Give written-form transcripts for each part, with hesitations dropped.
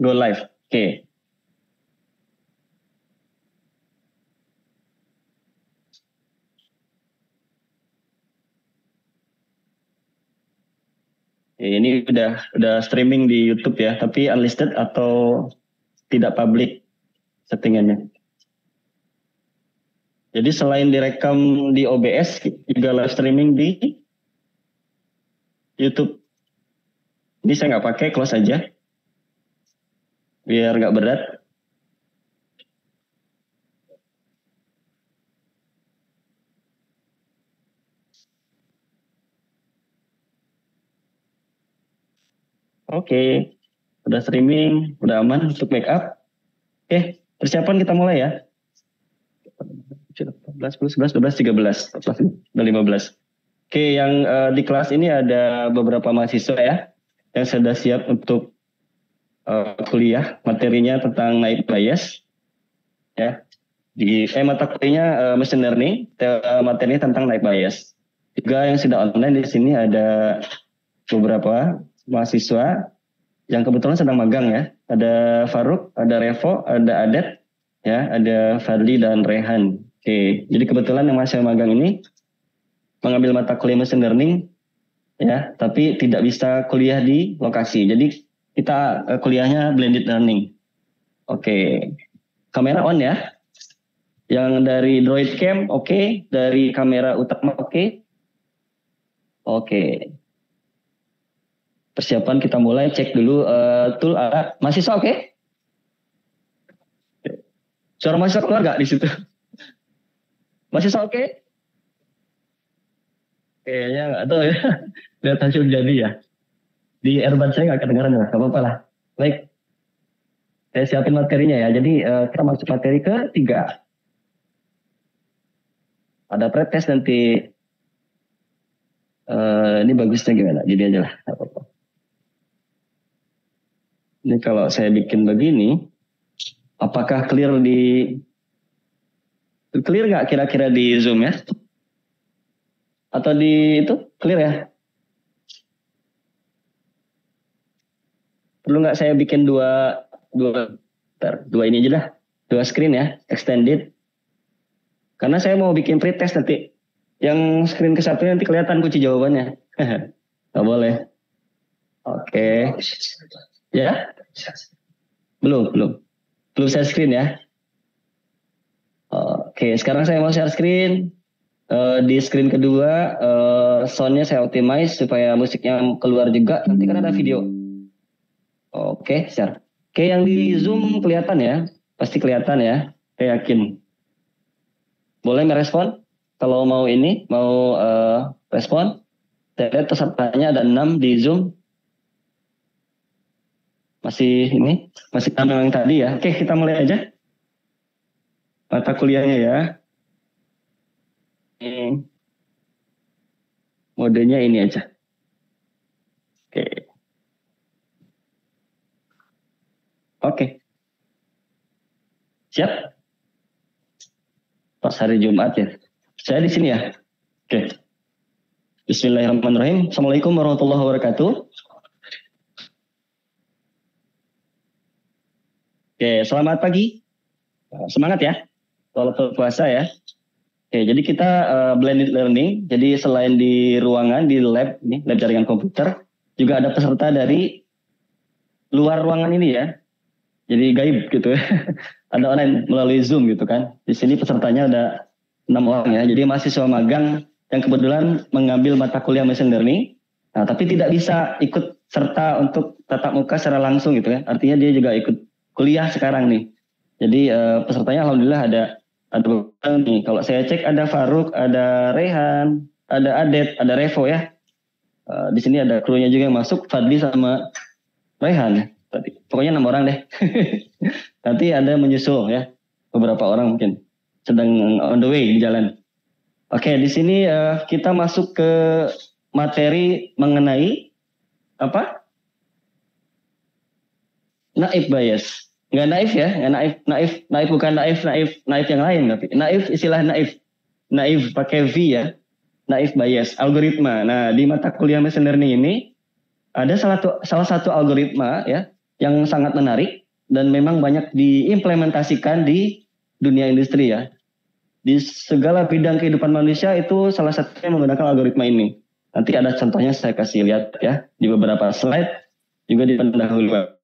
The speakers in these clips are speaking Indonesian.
Go live. Oke. Ini udah streaming di YouTube ya, tapi unlisted atau tidak public settingannya. Jadi selain direkam di OBS, juga live streaming di YouTube. Ini saya nggak pakai, close aja, biar nggak berat. Oke, udah streaming, udah aman untuk backup. Oke, persiapan kita mulai ya. 11, 12, 12, 13, 14, udah 15. Oke, yang di kelas ini ada beberapa mahasiswa ya, yang sudah siap untuk kuliah. Materinya tentang night bias. Ya, di mata kuliahnya machine learning, materinya tentang night bias. Juga yang sudah online di sini ada beberapa mahasiswa yang kebetulan sedang magang ya. Ada Faruk, ada Revo, ada Adet, ya, ada Fadli dan Rehan. Oke, jadi kebetulan yang masih magang ini mengambil mata kuliah machine learning, ya, tapi tidak bisa kuliah di lokasi. Jadi kita kuliahnya blended learning. Oke, kamera on ya. Yang dari Droid Cam oke, dari kamera utama oke. Oke. Persiapan kita mulai, cek dulu tool mahasiswa oke? Suara mahasiswa keluar nggak di situ? Mahasiswa oke? Kayaknya nggak tahu ya. Lihat hasil jadi ya. Di earbud saya nggak kedengaran ya, nggak apa-apa lah. Baik, saya siapin materinya ya. Jadi kita masuk materi ke-3. Ada pretest nanti. Ini bagusnya gimana? Jadi aja lah, nggak apa-apa. Ini kalau saya bikin begini, apakah clear nggak kira-kira di Zoom ya? Atau di itu clear ya? Perlu nggak saya bikin dua ini aja dah, 2 screen ya, extended. Karena saya mau bikin pretest nanti. Yang screen ke satu nanti kelihatan kunci jawabannya. Nggak boleh. Oke. Ya? Belum share screen ya. Oke, sekarang saya mau share screen. Di screen kedua, soundnya saya optimize supaya musiknya keluar juga. Nanti kan ada video. Oke, share. Oke, yang di Zoom kelihatan ya? Pasti kelihatan ya? Saya yakin. Boleh merespon? Kalau mau respon. Saya lihat pesertanya ada 6 di Zoom. Masih 6 yang tadi ya. Oke, kita mulai aja mata kuliahnya ya. Modenya ini aja. Oke. Siap? Pas hari Jumat ya. Saya di sini ya. Oke. Bismillahirrahmanirrahim. Assalamualaikum warahmatullahi wabarakatuh. Oke, selamat pagi. Semangat ya. Selamat puasa ya. Oke, jadi kita blended learning. Jadi selain di ruangan, di lab, ini lab jaringan komputer, juga ada peserta dari luar ruangan ini ya. Jadi gaib gitu ya. Ada online melalui Zoom gitu kan. Di sini pesertanya ada 6 orang ya. Jadi mahasiswa magang yang kebetulan mengambil mata kuliah machine learning. Nah, tapi tidak bisa ikut serta untuk tatap muka secara langsung gitu ya. Artinya dia juga ikut kuliah sekarang nih. Jadi pesertanya alhamdulillah ada nih. Kalau saya cek ada Faruk, ada Rehan, ada Adet, ada Revo ya. Di sini ada krunya juga yang masuk, Fadli sama Rehan ya. Pokoknya 6 orang deh. Nanti ada menyusul ya, beberapa orang mungkin sedang on the way di jalan. Oke, di sini kita masuk ke materi mengenai apa? Naif bias. Nggak naif ya, nggak naif bukan naif yang lain, tapi naif istilah naif pakai V ya, naif bias, algoritma. Nah, di mata kuliah machine learning ini ada salah satu algoritma ya yang sangat menarik dan memang banyak diimplementasikan di dunia industri ya. Di segala bidang kehidupan manusia itu salah satunya menggunakan algoritma ini. Nanti ada contohnya saya kasih lihat ya di beberapa slide juga di pendahuluan.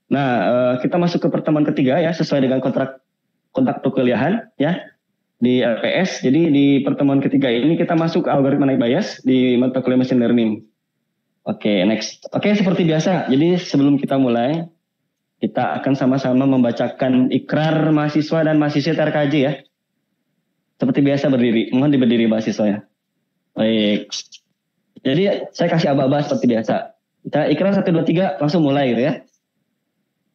Nah, kita masuk ke pertemuan ketiga ya sesuai dengan kontak perkuliahan ya di LPS. Jadi di pertemuan ketiga ini kita masuk ke algoritma night bias di mata kuliah machine learning. Oke, next. Oke, seperti biasa. Jadi sebelum kita mulai, kita akan sama-sama membacakan ikrar mahasiswa dan mahasiswa TRKJ ya. Seperti biasa berdiri. Mohon berdiri mahasiswanya. Baik. Jadi saya kasih aba-aba seperti biasa. Kita ikrar 1, 2, 3 langsung mulai gitu ya.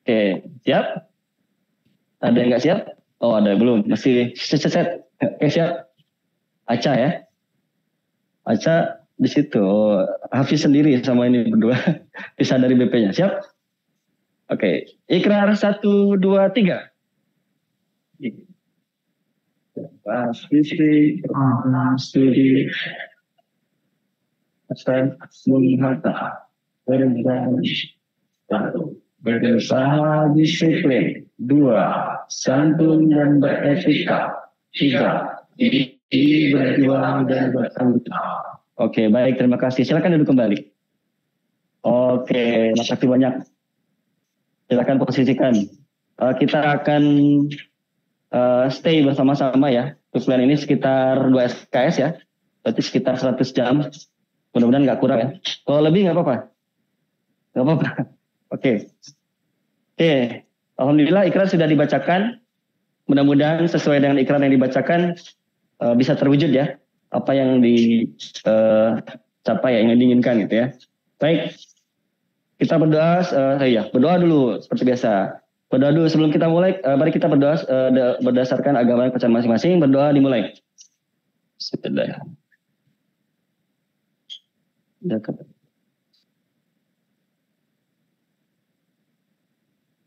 Oke, siap? Ada yang nggak siap? Oh, ada belum. Masih set. Oke, siap. Aca ya. Aca di situ. Hafiz sendiri sama ini berdua. Bisa dari BP-nya. Siap? Oke. Ikrar 1, 2, 3. Visi studi mengata berusaha disiplin. 2. Santun dan beretika. 3. Berjuang dan bertanggung jawab. Oke, baik, terima kasih. Silakan duduk kembali. Oke, makasih banyak. Silakan posisikan. Kita akan stay bersama-sama ya. Untuk plan ini sekitar 2 SKS ya. Berarti sekitar 100 jam. Mudah-mudahan nggak kurang ya. Kalau lebih nggak apa-apa. Nggak apa-apa. Oke. Alhamdulillah ikrar sudah dibacakan. Mudah-mudahan sesuai dengan ikrar yang dibacakan bisa terwujud ya. Apa yang dicapai yang diinginkan gitu ya. Baik. Kita berdoa, berdoa dulu seperti biasa. Berdoa dulu sebelum kita mulai, mari kita berdoa berdasarkan agama dan kepercayaan masing-masing. Berdoa dimulai.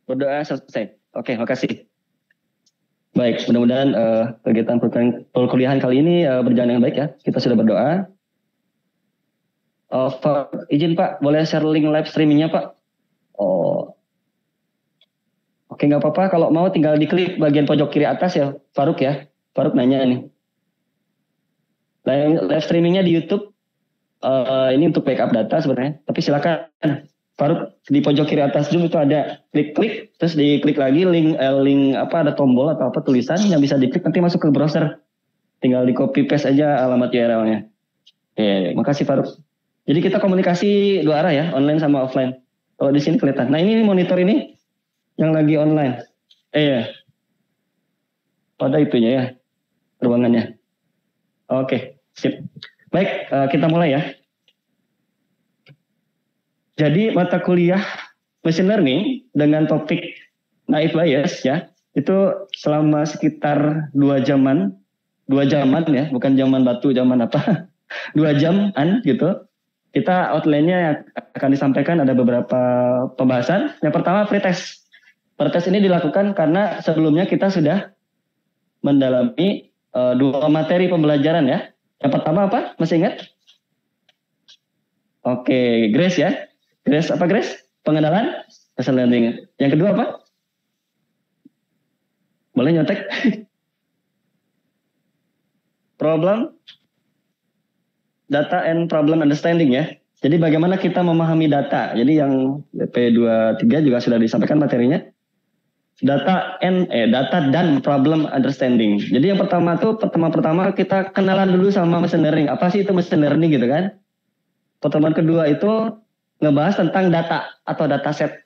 Berdoa selesai. Oke, makasih. Baik, mudah-mudahan kegiatan perkuliahan kali ini berjalan dengan baik ya. Kita sudah berdoa. Izin Pak, boleh share link live streamingnya Pak? Oh. Oke, nggak apa-apa. Kalau mau tinggal diklik bagian pojok kiri atas ya, Faruk ya. Faruk nanya nih. Live streamingnya di YouTube. Ini untuk backup data sebenarnya. Tapi silakan, Faruk di pojok kiri atas Zoom itu ada klik, terus diklik lagi link apa ada tombol atau apa tulisan yang bisa diklik nanti masuk ke browser. Tinggal di copy paste aja alamat URL-nya. Oke, makasih Faruk. Jadi kita komunikasi 2 arah ya, online sama offline. Kalau di sini kelihatan. Nah ini monitor ini yang lagi online. Iya. Pada itunya ya, ruangannya. Oke, sip. Baik, kita mulai ya. Jadi mata kuliah machine learning dengan topik naive bias ya, itu selama sekitar 2 jaman ya, bukan zaman batu, zaman apa, 2 jaman gitu. Kita outline-nya yang akan disampaikan ada beberapa pembahasan. Yang pertama pretest. Pretest ini dilakukan karena sebelumnya kita sudah mendalami 2 materi pembelajaran ya. Yang pertama apa? Masih ingat? Oke, Grace ya. Grace apa Grace? Pengenalan machine learning. Yang kedua apa? Boleh nyontek? Problem data and problem understanding ya. Jadi bagaimana kita memahami data. Jadi yang P23 juga sudah disampaikan materinya. Data dan problem understanding. Jadi yang pertama tuh pertama kita kenalan dulu sama machine learning. Apa sih itu machine learning gitu kan? Pertemuan kedua itu ngebahas tentang data atau dataset.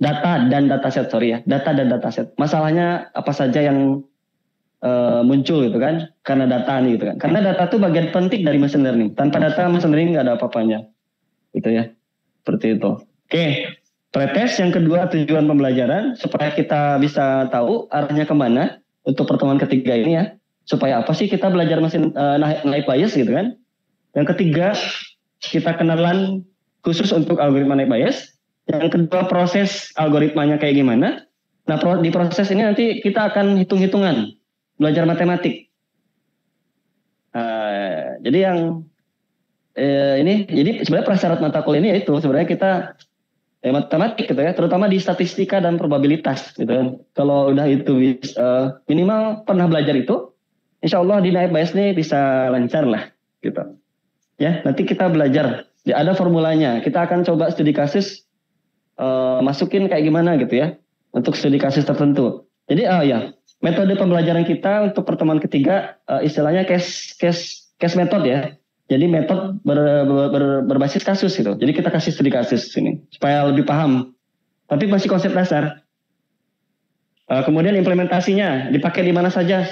Data dan dataset, sorry ya. Data dan dataset. Masalahnya apa saja yang muncul gitu kan, karena data nih gitu kan. Karena data itu bagian penting dari machine learning. Tanpa data machine learning nggak ada apa-apanya, gitu ya. Seperti itu. Oke, pretest yang kedua tujuan pembelajaran supaya kita bisa tahu arahnya kemana untuk pertemuan ketiga ini ya. Supaya apa sih kita belajar mesin naive bias gitu kan. Yang ketiga kita kenalan khusus untuk algoritma naive bias. Yang kedua proses algoritmanya kayak gimana. Nah di proses ini nanti kita akan hitung-hitungan. Belajar matematik. Jadi yang ini, jadi sebenarnya prasyarat mata kuliah ini yaitu sebenarnya kita matematik gitu ya, terutama di statistika dan probabilitas gitu kan. Kalau udah itu minimal pernah belajar itu, insya Allah di naib bias nih bisa lancar lah gitu. Ya, nanti kita belajar. Ya, ada formulanya. Kita akan coba studi kasus masukin kayak gimana gitu ya untuk studi kasus tertentu. Jadi ya metode pembelajaran kita untuk pertemuan ketiga istilahnya case method ya. Jadi metode berbasis kasus gitu. Jadi kita kasih studi kasus sini supaya lebih paham. Tapi masih konsep dasar. Kemudian implementasinya dipakai di mana saja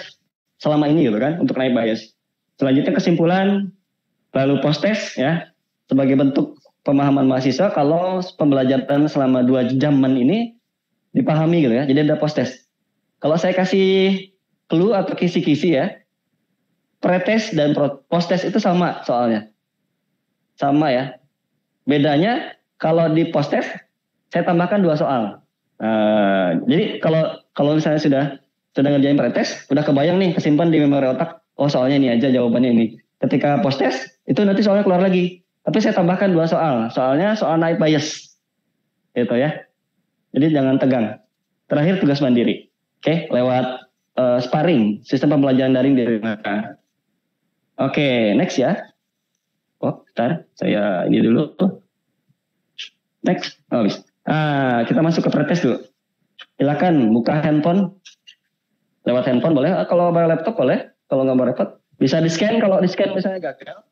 selama ini gitu kan untuk naib bias. Selanjutnya kesimpulan, lalu post test ya sebagai bentuk pemahaman mahasiswa kalau pembelajaran selama 2 jaman ini dipahami gitu ya. Jadi ada post test. Kalau saya kasih clue atau kisi-kisi ya, pretest dan post test itu sama soalnya. Sama ya. Bedanya kalau di post test saya tambahkan 2 soal. Jadi kalau misalnya sudah ngerjain pretest, udah kebayang nih kesimpan di memori otak. Oh soalnya ini aja jawabannya ini. Ketika post test itu nanti soalnya keluar lagi. Tapi saya tambahkan 2 soal. Soalnya soal naib bias. Gitu ya. Jadi jangan tegang. Terakhir tugas mandiri. Oke, lewat sparring, sistem pembelajaran daring di rumah. Oke, next ya. Oh, bentar, saya ini dulu. Next, habis. Kita masuk ke pretest dulu. Silakan buka handphone. Lewat handphone boleh. Kalau bawa laptop boleh. Kalau nggak bawa laptop, bisa di scan. Kalau di scan misalnya gagal,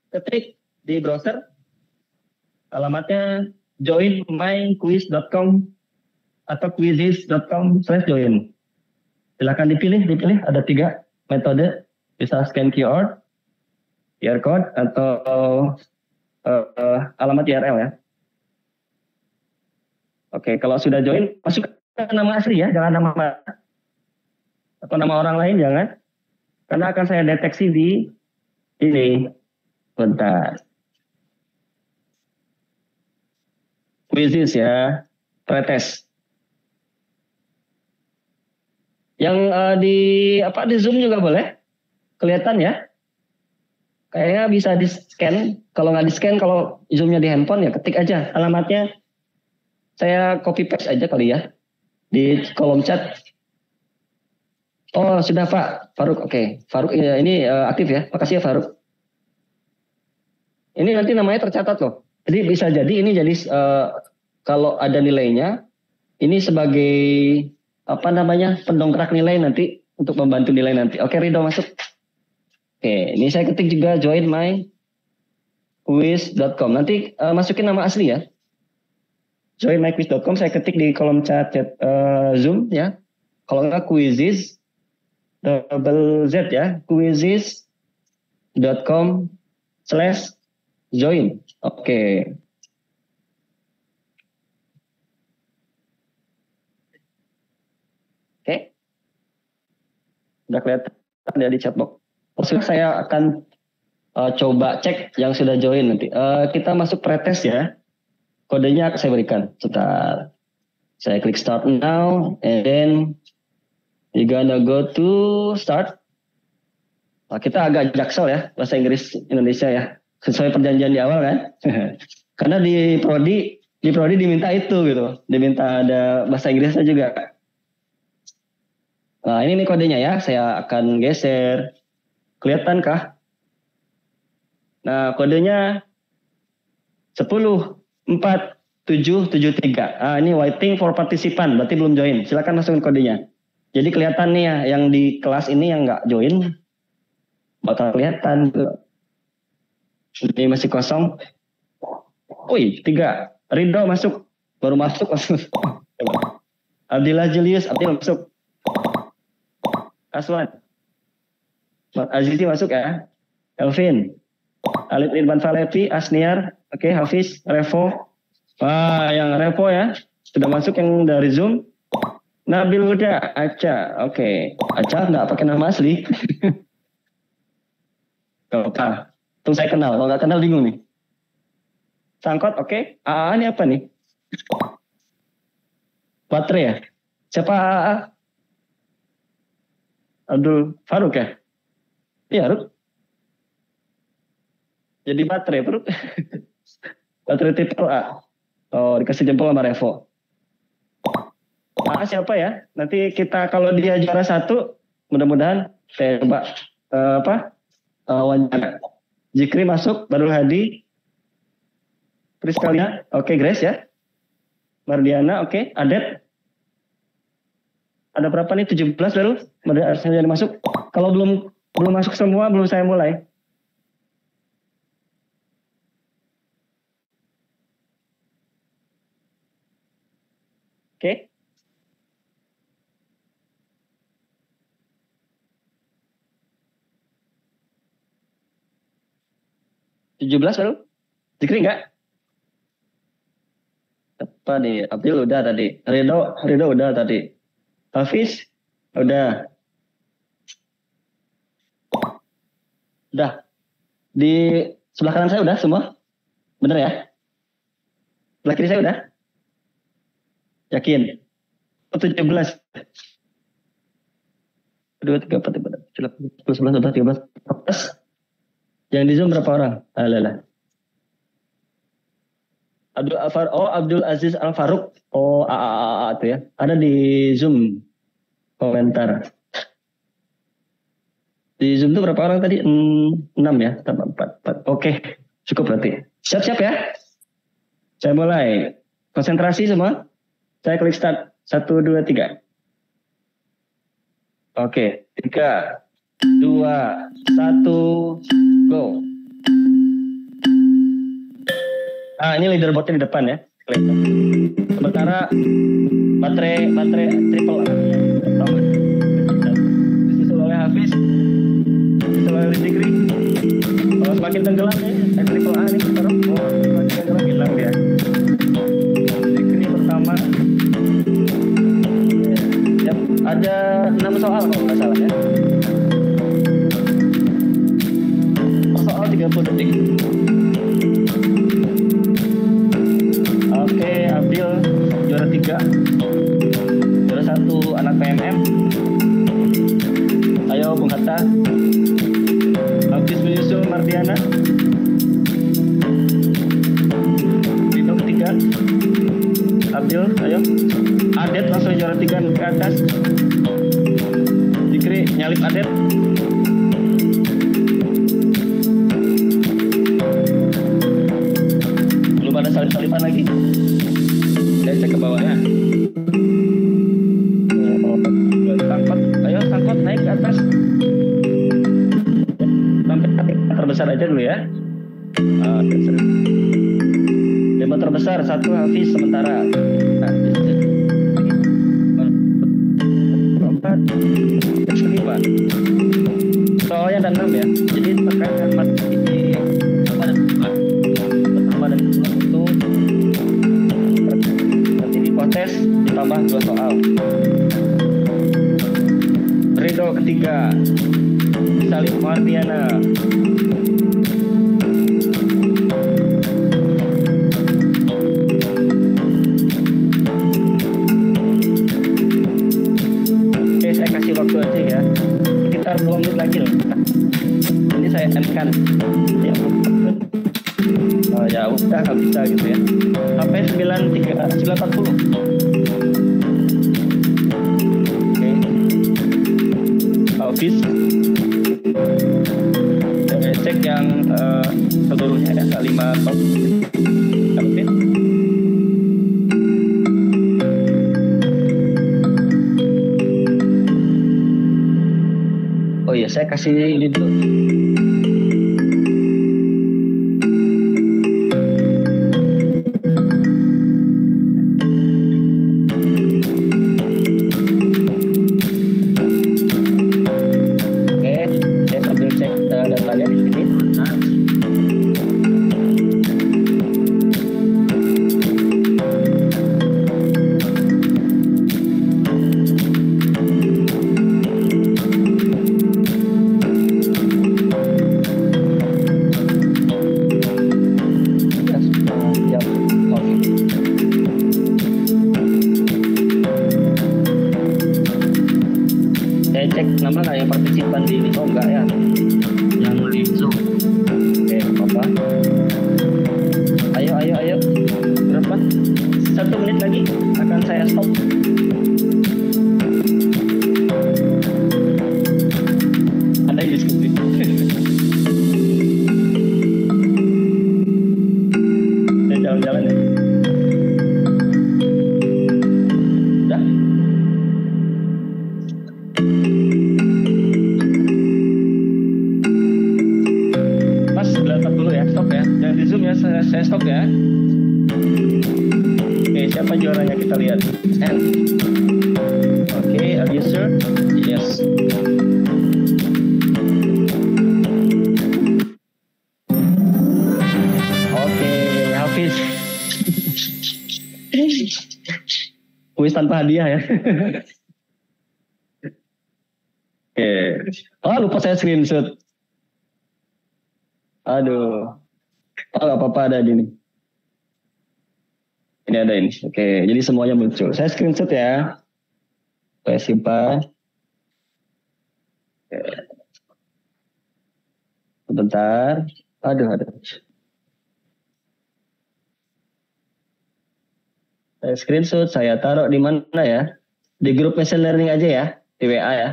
ketik di browser. Alamatnya joinmyquiz.com atau quizzes.com/join. Silakan dipilih. Ada 3 metode. Bisa scan QR code atau alamat URL ya. Oke, kalau sudah join, masukkan nama asli ya, jangan nama atau nama orang lain jangan, karena akan saya deteksi di ini. Bentar. Quizzes ya, pretest. Yang di Zoom juga boleh, kelihatan ya. Kayaknya bisa di scan. Kalau nggak di scan, kalau Zoomnya di handphone ya ketik aja alamatnya. Saya copy paste aja kali ya di kolom chat. Oh sudah Pak Faruk, oke. Faruk ini aktif ya. Makasih ya Faruk. Ini nanti namanya tercatat loh. Jadi bisa jadi ini jadi kalau ada nilainya, ini sebagai pendongkrak nilai nanti untuk membantu nilai nanti. Oke Ridho masuk. Oke, ini saya ketik juga join myquiz.com. Nanti masukin nama asli ya. Join myquiz.com, saya ketik di kolom chat Zoom ya. Kalau enggak quizzes double Z ya, quizzes.com/join. Oke. Oke. Udah kelihatan ya di chatbox. Maksudnya saya akan coba cek yang sudah join nanti. Kita masuk pretest ya. Kodenya saya berikan. Sebentar. Saya klik start now and then you gonna go to start. Nah, kita agak jaksel ya bahasa Inggris Indonesia ya. Sesuai perjanjian di awal kan. Karena di prodi diminta itu gitu. Diminta ada bahasa Inggrisnya juga. Nah, ini nih kodenya ya. Saya akan geser. Kelihatankah? Nah, kodenya 104773. Ini waiting for participant, berarti belum join. Silakan masukin kodenya. Jadi kelihatan nih ya, yang di kelas ini yang nggak join, bakal kelihatan. Ini masih kosong. Wih, 3. Ridho masuk. Baru masuk. Abdillah Julius, Abdil masuk. Aswan. Azizi masuk ya. Elvin. Alif Irfan Falepi, Asniar, oke, Hafiz, Revo. Wah, yang Revo ya, sudah masuk yang dari Zoom. Nabil Huda, Aca, oke. Aca nggak pakai nama asli. Gak apa. Tuh saya kenal, kalau nggak kenal bingung nih. Sangkot, oke. AA ini apa nih? Baterai ya? Siapa AA? Abdul Faruk ya? Iya, Ruk. Jadi baterai, Faruk. Baterai tipe A. Oh, dikasih jempol sama Revo. Siapa ya? Nanti kita kalau dia juara 1, mudah-mudahan saya coba wawancara. Jikri masuk, Barul Hadi, Priskalina, oke, Grace ya. Mardiana, oke, Adet. Ada berapa nih? 17 baru. Saya masuk. Kalau belum masuk semua, belum saya mulai. Oke. 17 baru? Zikri enggak? Apa nih? Abdul udah tadi. Ridho udah tadi. Hafiz udah. Udah. Di sebelah kanan saya udah semua? Bener ya? Sebelah kiri saya udah? Yakin? 17. 2, 3, 4, 5, 6, 7, 8, 9, 10, 11, 12. Yang di Zoom berapa orang? Alah. Abdul Aziz Al Farouk. Oh, itu ya. Ada di Zoom komentar. Di Zoom itu berapa orang tadi? 6 ya, tambah 4. Oke, cukup berarti. Siap-siap ya. Saya mulai. Konsentrasi semua. Saya klik start. 1, 2, 3. Oke, 3, 2, 1, go. Ini leaderboardnya di depan ya. Klik. Sementara baterai triple A. Pertama. Disusul oleh Hafiz. Disusul oleh Zikri. Kalau semakin tenggelam ya, triple A nih taruh. Semakin tenggelam hilang dia. Zikri pertama. Ya, ada 6 soal kalau nggak salah ya. Soal 30 detik. Oke, Abdil juara 3. Juara 1 anak PMM. Ayo Bung Hatta. Hafiz menyusul Mardiana. Ridho ketiga. Abdil, ayo. Adet langsung juara 3 ke atas. Zikri nyalip Adet. Belum ada salip-salipan lagi. Saya cek ke bawahnya. Sangkot naik ke atas. Sampai terbesar aja dulu ya. Demo terbesar 1 Hafiz sementara. 4, 5. Soalnya ada 6 ya. Jadi terkait dengan materi pertama dan kedua. Pertama dan kedua itu nanti dipotes ditambah 2 soal. Ridho ketiga. Salib Mardiana. Oke, saya kasih waktu aja ya. Sekitar 2 menit lagi loh. Ini saya end-kan. Ya udah nggak bisa gitu ya. Sampai 9.40. Hafiz cek yang seluruhnya ya 5 top Hafiz. Oh iya, saya kasih ini dulu. Berapa? Ada yang diskusi. Saya jalan-jalan ya. Udah. Mas 940 ya, stop ya. Jangan di zoom ya, saya stop ya. Oke, siapa juaranya kita lihat. N. Oke, are you sure? Yes. Oke, Hafiz. Kuis tanpa hadiah ya. Oke. Oh, lupa saya screenshot. Aduh. Oh, nggak apa-apa, ada di ini. Ini ada ini. Oke, jadi semuanya muncul. Saya screenshot ya. Saya simpan. Oke. Sebentar. Aduh, ada. Saya screenshot, saya taruh di mana ya? Di grup machine learning aja ya, di WA ya.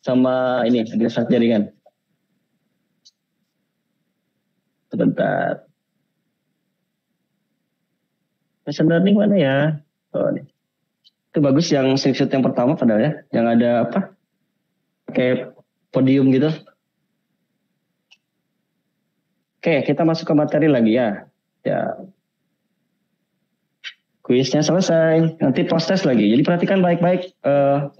Sama ini, di saat jaringan. Sebentar. Machine learning mana ya? Oh, ini. Itu bagus yang screenshot yang pertama padahal ya. Yang ada apa? Kayak podium gitu. Oke, kita masuk ke materi lagi ya. Ya. Kuisnya selesai. Nanti post test lagi. Jadi perhatikan baik-baik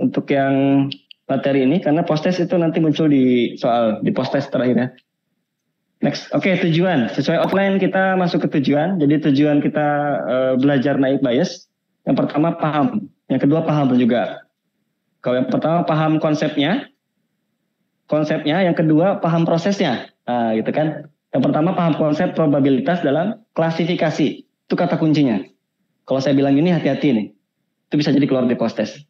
untuk yang materi ini. Karena post test itu nanti muncul di soal, di post test terakhir ya. Next. Oke, tujuan. Sesuai offline kita masuk ke tujuan. Jadi tujuan kita belajar naik bias. Yang pertama paham. Yang kedua paham juga. Kalau yang pertama paham konsepnya. Yang kedua paham prosesnya. Nah, gitu kan. Yang pertama paham konsep probabilitas dalam klasifikasi. Itu kata kuncinya. Kalau saya bilang ini hati-hati nih. Itu bisa jadi keluar di post test.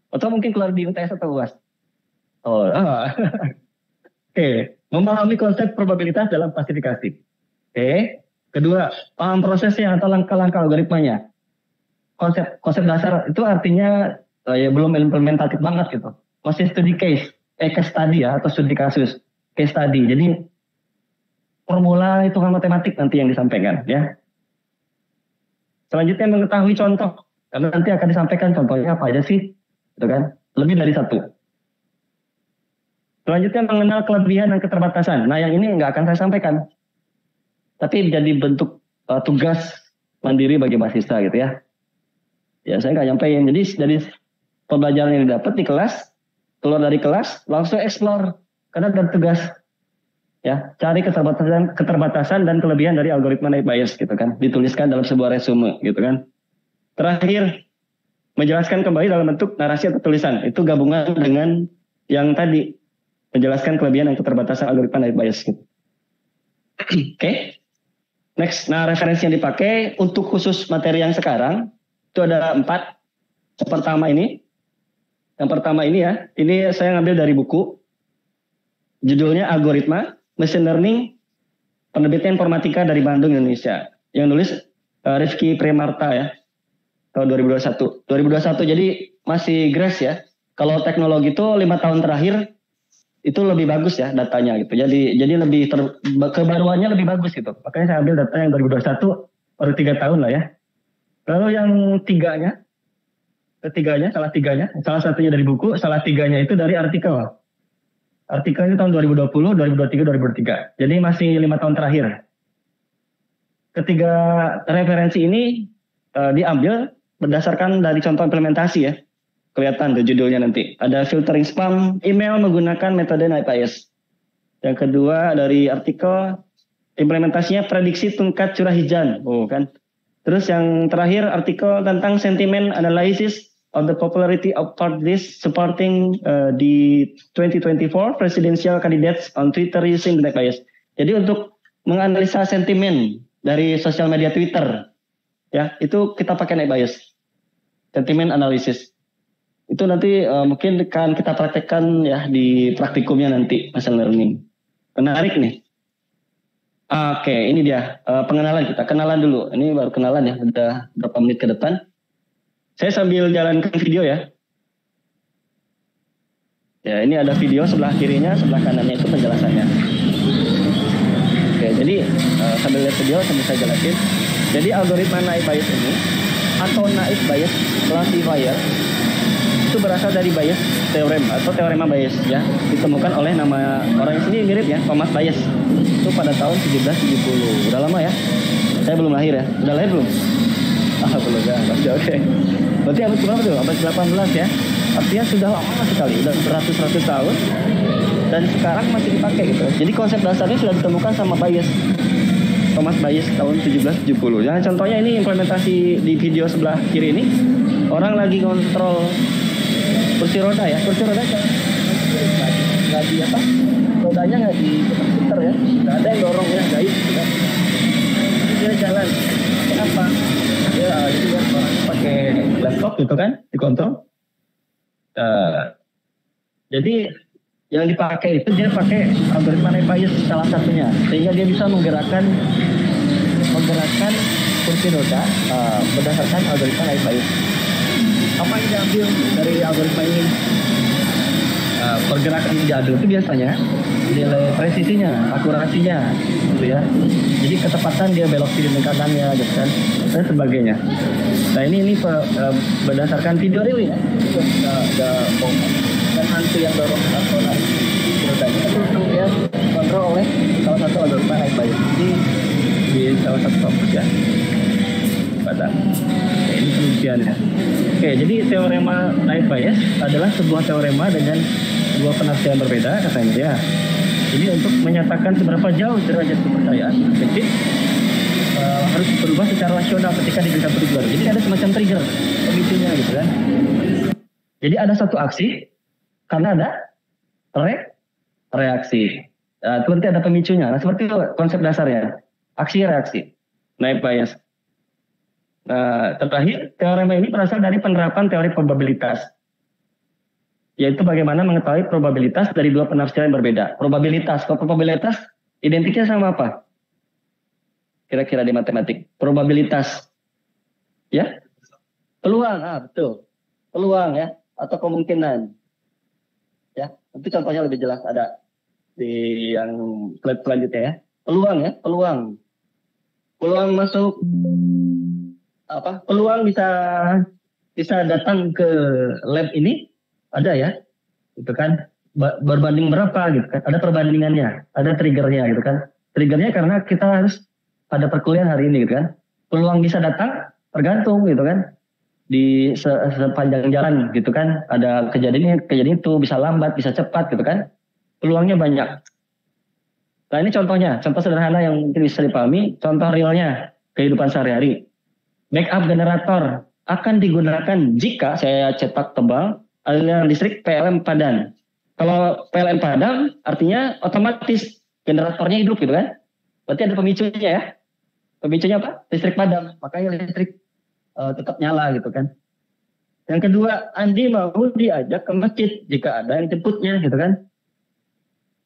Atau mungkin keluar di UTS atau UAS. Oke. Memahami konsep probabilitas dalam klasifikasi. Oke. Kedua, paham prosesnya atau langkah-langkah algoritmanya. Konsep dasar itu artinya ya belum implementatif banget gitu. Masih studi case study ya, atau studi kasus. Case study. Jadi formula hitungan matematik nanti yang disampaikan ya. Selanjutnya mengetahui contoh. Karena nanti akan disampaikan contohnya apa aja sih. Gitu kan? Lebih dari satu. Selanjutnya mengenal kelebihan dan keterbatasan. Nah yang ini nggak akan saya sampaikan. Tapi jadi bentuk tugas mandiri bagi mahasiswa gitu ya. Ya saya nggak nyampein. Jadi dari pembelajaran yang didapat di kelas, keluar dari kelas, langsung explore. Karena ada tugas. Ya, cari keterbatasan dan kelebihan dari algoritma naik bias gitu kan. Dituliskan dalam sebuah resume gitu kan. Terakhir, menjelaskan kembali dalam bentuk narasi atau tulisan. Itu gabungan dengan yang tadi. Menjelaskan kelebihan dan keterbatasan algoritma naik bias gitu. Oke. Next, nah referensi yang dipakai untuk khusus materi yang sekarang itu ada 4. Yang pertama ini ya, ini saya ngambil dari buku. Judulnya Algoritma Machine Learning Penerbitnya Informatika dari Bandung, Indonesia. Yang nulis Rifki Primarta ya. Tahun 2021. 2021 jadi masih grace ya. Kalau teknologi itu 5 tahun terakhir itu lebih bagus ya datanya gitu. Jadi lebih kebaruannya lebih bagus gitu. Makanya saya ambil data yang 2021 baru 3 tahun lah ya. Lalu yang salah satunya dari buku, salah tiganya itu dari artikel. Artikel itu tahun 2020, 2023. Jadi masih 5 tahun terakhir. Ketiga referensi ini diambil berdasarkan dari contoh implementasi ya. Kelihatan tuh judulnya nanti. Ada filtering spam email menggunakan metode night bias. Yang kedua dari artikel implementasinya prediksi tingkat curah hujan. Oh kan. Terus yang terakhir artikel tentang sentiment analysis of the popularity of parties supporting the 2024 presidential candidates on Twitter using the night bias. Jadi untuk menganalisa sentimen dari sosial media Twitter, ya itu kita pakai night bias, sentimen analysis. Itu nanti mungkin akan kita praktekkan ya di praktikumnya nanti machine learning. Menarik nih. Oke, ini dia pengenalan kita. Kenalan dulu. Ini baru kenalan ya, udah berapa menit ke depan. Saya sambil jalankan video ya. Ya, ini ada video sebelah kirinya, sebelah kanannya itu penjelasannya. Oke, jadi sambil lihat video sambil saya jelasin. Jadi algoritma naive Bayes ini atau naive Bayes classifier itu berasal dari Bayes teorem atau teorema Bayes ya, ditemukan oleh nama orang sini mirip ya, Thomas Bayes. Itu pada tahun 1770. Udah lama ya. Saya belum lahir ya. Udah lahir belum? Belum ya. Oke. Berarti abad berapa tuh? Abad 18 ya. Artinya sudah lama sekali, udah beratus-ratus tahun dan sekarang masih dipakai gitu. Jadi konsep dasarnya sudah ditemukan sama Bayes, Thomas Bayes tahun 1770. Nah, contohnya ini implementasi di video sebelah kiri ini. Orang lagi kontrol kursi roda ya. Kursi roda nggak di apa? Rodanya nggak diputar ya. Nggak ada yang dorong ya, gaib gitu kan. Dia jalan. Kenapa? Ya, jadi kan orang pakai laptop gitu kan, dikontrol. Jadi yang dipakai itu dia pakai algoritma naive Bayes salah satunya, sehingga dia bisa menggerakkan kursi roda berdasarkan algoritma naive Bayes. Apa yang diambil dari algoritma ini? Pergerakan yang diambil itu biasanya nilai presisinya, akurasinya, gitu ya. Jadi ketepatan dia belok kiri dan kanannya, gitu kan, dan sebagainya. Nah ini berdasarkan video real ya. Ada dan hantu yang dorong atau naik rodanya itu dia kontrol oleh salah satu algoritma naive Bayes di salah satu kampus ya. Pada ini penelitiannya. Oke, jadi teorema naive Bayes adalah sebuah teorema dengan dua penafsiran berbeda katanya ya. Jadi untuk menyatakan seberapa jauh derajat kepercayaan prinsip harus berubah secara rasional ketika diberikan trigger. Jadi ada semacam trigger pemicunya gitu kan. Jadi ada satu aksi karena ada reaksi. Berarti ada pemicunya. Nah, seperti itu konsep dasarnya. Aksi reaksi. Naive Bayes. Terakhir, teorema ini berasal dari penerapan teori probabilitas. Yaitu bagaimana mengetahui probabilitas dari dua penafsiran berbeda. Probabilitas, kalau probabilitas identiknya sama apa? Kira-kira di matematik. Probabilitas. Ya? Peluang, betul. Peluang ya, atau kemungkinan. Ya, itu contohnya lebih jelas ada di yang slide selanjutnya ya. Peluang ya, peluang. Peluang masuk apa? Peluang bisa datang ke lab ini ada ya. Itu kan berbanding berapa gitu kan. Ada perbandingannya, ada triggernya gitu kan. Triggernya karena kita harus pada perkuliahan hari ini gitu kan. Peluang bisa datang tergantung gitu kan. Di sepanjang jalan gitu kan, ada kejadian itu bisa lambat, bisa cepat gitu kan, peluangnya banyak. Nah ini contohnya, contoh sederhana yang mungkin bisa dipahami, contoh realnya kehidupan sehari-hari. Backup generator akan digunakan jika saya cetak tebal aliran listrik PLN padam. Kalau PLN padam artinya otomatis generatornya hidup gitu kan, berarti ada pemicunya ya. Pemicunya apa? Listrik padam, makanya listrik tetap nyala gitu kan. Yang kedua, Andi mau diajak ke masjid jika ada yang jemputnya gitu kan.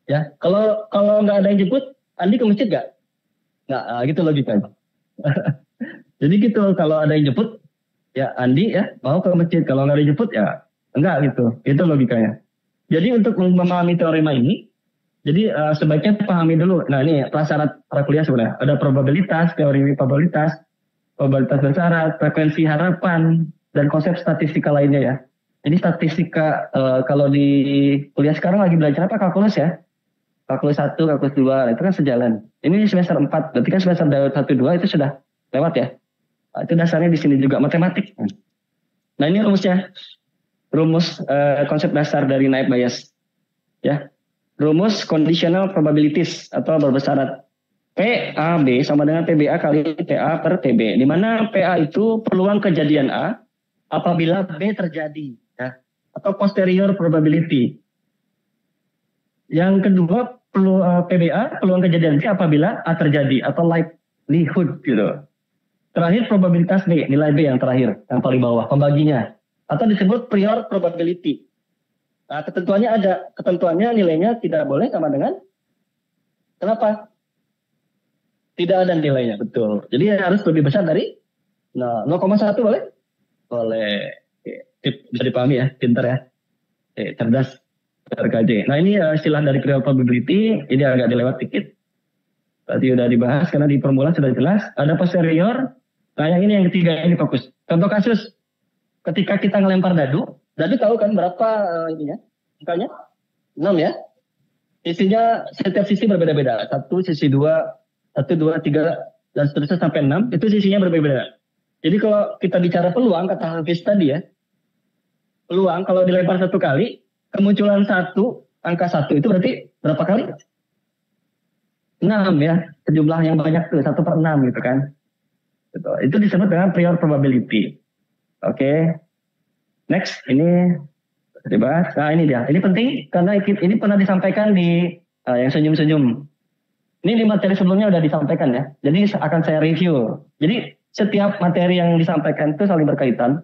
Ya, kalau nggak ada yang jemput, Andi ke masjid nggak? Nggak, gitu logikanya. Jadi gitu, kalau ada yang jemput, ya Andi ya mau ke masjid. Kalau nggak ada yang jemput ya enggak gitu. Itu logikanya. Jadi untuk memahami teorema ini, jadi sebaiknya pahami dulu. Nah ini prasyarat para kuliah sebenarnya. Ada probabilitas, teori probabilitas bersyarat, frekuensi harapan, dan konsep statistika lainnya ya. Jadi statistika kalau di kuliah sekarang lagi belajar apa? Kalkulus ya. Kalkulus 1, kalkulus 2, itu kan sejalan. Ini semester 4, berarti kan semester 1, 2 itu sudah lewat ya. Itu dasarnya di sini juga matematik. Nah ini rumusnya. Rumus konsep dasar dari naive Bayes. Ya. Rumus conditional probabilities atau bersyarat. PAB sama dengan PBA kali PA per PB. Di mana PA itu peluang kejadian A apabila B terjadi. Ya. Atau posterior probability. Yang kedua, PBA peluang kejadian B apabila A terjadi. Atau likelihood gitu. Terakhir probabilitas B, nilai B yang terakhir, yang paling bawah, pembaginya. Atau disebut prior probability. Nah, ketentuannya ada. Ketentuannya nilainya tidak boleh sama dengan. Kenapa? Tidak ada nilainya, betul. Jadi harus lebih besar dari 0,1 boleh? Boleh. Bisa dipahami ya, pintar ya. Cerdas, RKJ. Nah ini istilah dari real probability, ini agak dilewat dikit. Tadi udah dibahas karena di formula sudah jelas. Ada posterior. Nah yang ini yang ketiga ini fokus. Contoh kasus ketika kita ngelempar dadu tahu kan berapa ininya? Angkanya? 6 ya. Sisinya setiap sisi berbeda-beda. 1, sisi 2, 1, 2, 3 dan seterusnya sampai 6 itu sisinya berbeda-beda. Jadi kalau kita bicara peluang kata Hafiz tadi ya. Peluang kalau dilempar 1 kali kemunculan 1 angka 1 itu berarti berapa kali? 6 ya. Sejumlah yang banyak tuh 1/6 gitu kan. Itu disebut dengan prior probability. Oke. Next ini dibahas. Nah ini dia. Ini penting karena ini pernah disampaikan di yang senyum-senyum. Ini di materi sebelumnya udah disampaikan ya. Jadi akan saya review. Jadi setiap materi yang disampaikan itu saling berkaitan.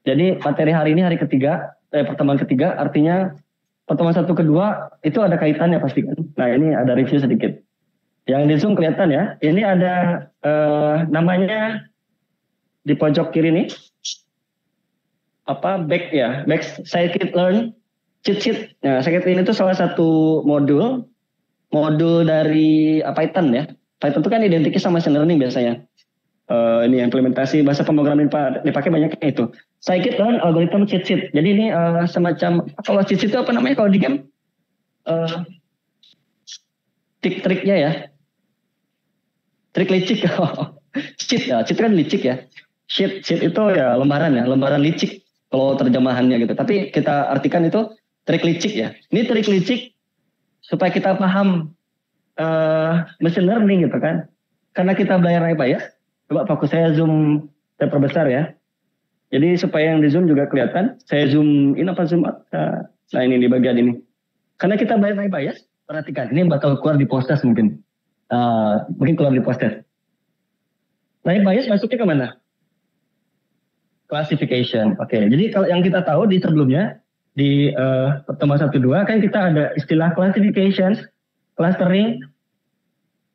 Jadi materi hari ini hari ketiga, pertemuan ketiga, artinya pertemuan 1, 2 itu ada kaitannya pasti kan. Nah ini ada review sedikit. Yang di Zoom kelihatan ya. Ini ada namanya di pojok kiri nih. Back ya, back scikit-learn cheat sheet. Nah, scikit-learn itu salah satu modul dari Python ya. Python itu kan identiknya sama machine learning biasanya. Ini implementasi bahasa pemrograman dipakai banyaknya itu. Scikit-learn algorithm cheat sheet. Jadi ini semacam kalau cheat sheet itu apa namanya kalau di game? Trik-triknya ya. Trik licik. Cheat ya, cheat kan licik ya. Sheet itu ya lembaran licik. Kalau terjemahannya gitu. Tapi kita artikan itu trik licik ya. Ini trik licik supaya kita paham machine learning gitu kan. Karena kita belajar apa ya. Coba fokus saya zoom, saya perbesar ya. Jadi supaya yang di zoom juga kelihatan. Saya zoom in apa zoom out. Nah ini di bagian ini. Karena kita belajar apa ya. Perhatikan. Ini bakal keluar di post-test mungkin. Mungkin keluar di post-test. Naik bias masuknya ke mana? Classification. Oke. Jadi kalau yang kita tahu di sebelumnya di pertemuan 1, 2 kan kita ada istilah classification, clustering,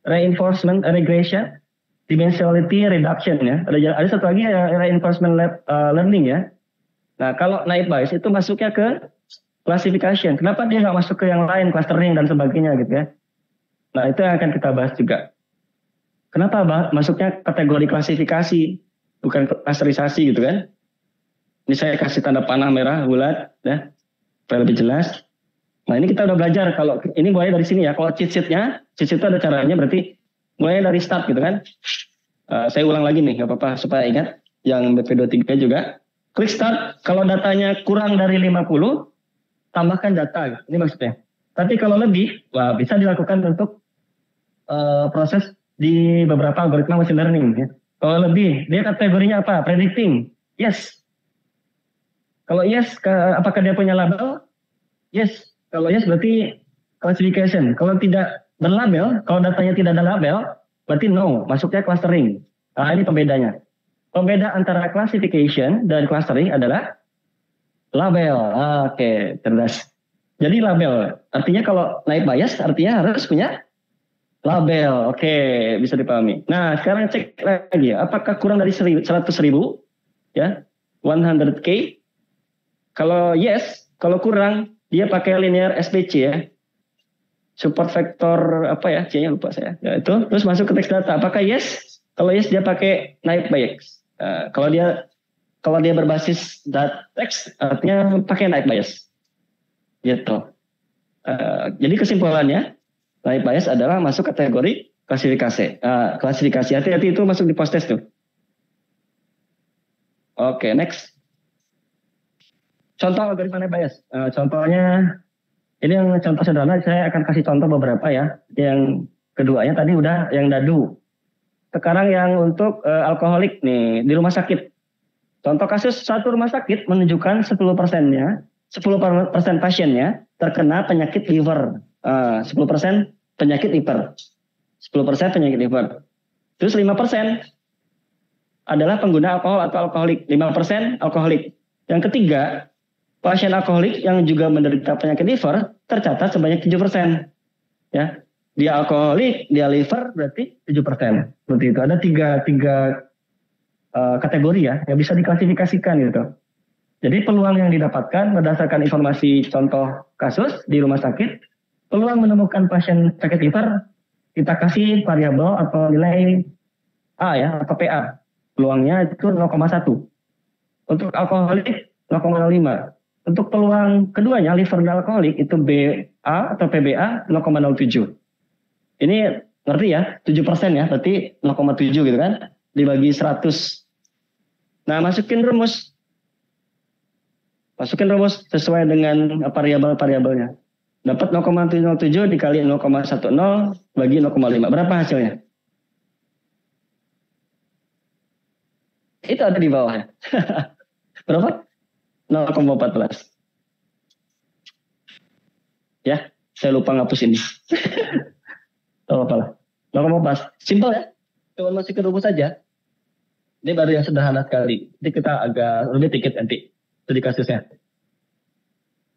reinforcement, regression, dimensionality reduction ya. Ada satu lagi ya, reinforcement learning ya. Nah kalau naik bias itu masuknya ke classification. Kenapa dia nggak masuk ke yang lain, clustering dan sebagainya gitu ya. Nah itu yang akan kita bahas juga. Kenapa masuknya kategori klasifikasi? Bukan klasterisasi gitu kan. Ini saya kasih tanda panah merah bulat ya, supaya lebih jelas. Nah ini kita udah belajar kalau ini mulai dari sini ya. Kalau cheat sheet itu ada caranya berarti mulai dari start gitu kan. Saya ulang lagi nih, nggak apa-apa supaya ingat. Yang BP23 juga. Klik start, kalau datanya kurang dari 50, tambahkan data. Ini maksudnya. Tapi kalau lebih, bisa dilakukan untuk proses di beberapa algoritma machine learning ya. Kalau lebih, dia kategorinya apa? Predicting. Yes. Kalau yes, apakah dia punya label? Yes. Kalau yes berarti classification. Kalau tidak berlabel, kalau datanya tidak ada label, berarti no. Masuknya clustering. Nah ini pembedanya. Pembeda antara classification dan clustering adalah label. Oke, cerdas. Jadi label. Artinya kalau naik bias, artinya harus punya label. Oke, bisa dipahami. Nah, sekarang cek lagi ya. Apakah kurang dari 100.000? Ya, 100K. Kalau yes, kalau kurang, dia pakai linear SVC ya. Support vector apa ya? C-nya lupa saya. Ya, itu. Terus masuk ke teks data. Apakah yes? Kalau yes, dia pakai naik bias. Kalau dia berbasis data teks, artinya pakai naik bias. Gitu. Jadi kesimpulannya, naik bias adalah masuk kategori klasifikasi. Klasifikasi hati-hati itu masuk di post test tuh. Oke, next. Contoh algoritma naik bias. Contohnya ini yang contoh sederhana. Saya akan kasih contoh beberapa ya. Yang keduanya tadi udah yang dadu. Sekarang yang untuk alkoholik nih di rumah sakit. Contoh kasus satu rumah sakit menunjukkan 10%-nya, 10% pasiennya terkena penyakit liver. 10% penyakit liver. 10% penyakit liver. Terus 5% adalah pengguna alkohol atau alkoholik. 5% alkoholik. Yang ketiga, pasien alkoholik yang juga menderita penyakit liver tercatat sebanyak 7%. Ya. Dia alkoholik, dia liver berarti 7%. Seperti itu. Ada tiga kategori ya yang bisa diklasifikasikan gitu. Jadi peluang yang didapatkan berdasarkan informasi contoh kasus di rumah sakit, peluang menemukan pasien sakit liver kita kasih variabel atau nilai A ya atau PA. Peluangnya itu 0,1. Untuk alkoholik 0,05. Untuk peluang keduanya liver dan alkoholik itu BA atau PBA 0,07. Ini ngerti ya, 7% ya, berarti 0,7 gitu kan, dibagi 100. Nah, masukin rumus sesuai dengan variabel-variabelnya. Dapat 0,07 dikali 0,10 bagi 0,5. Berapa hasilnya? Itu ada di bawahnya. Berapa? 0,14. Ya, saya lupa ngapus ini. Tahu apalah. 0,14. Simpel ya. Cuma masih ke rumus saja. Ini baru yang sederhana sekali. Jadi kita agak lebih dikit nanti. Studi kasusnya.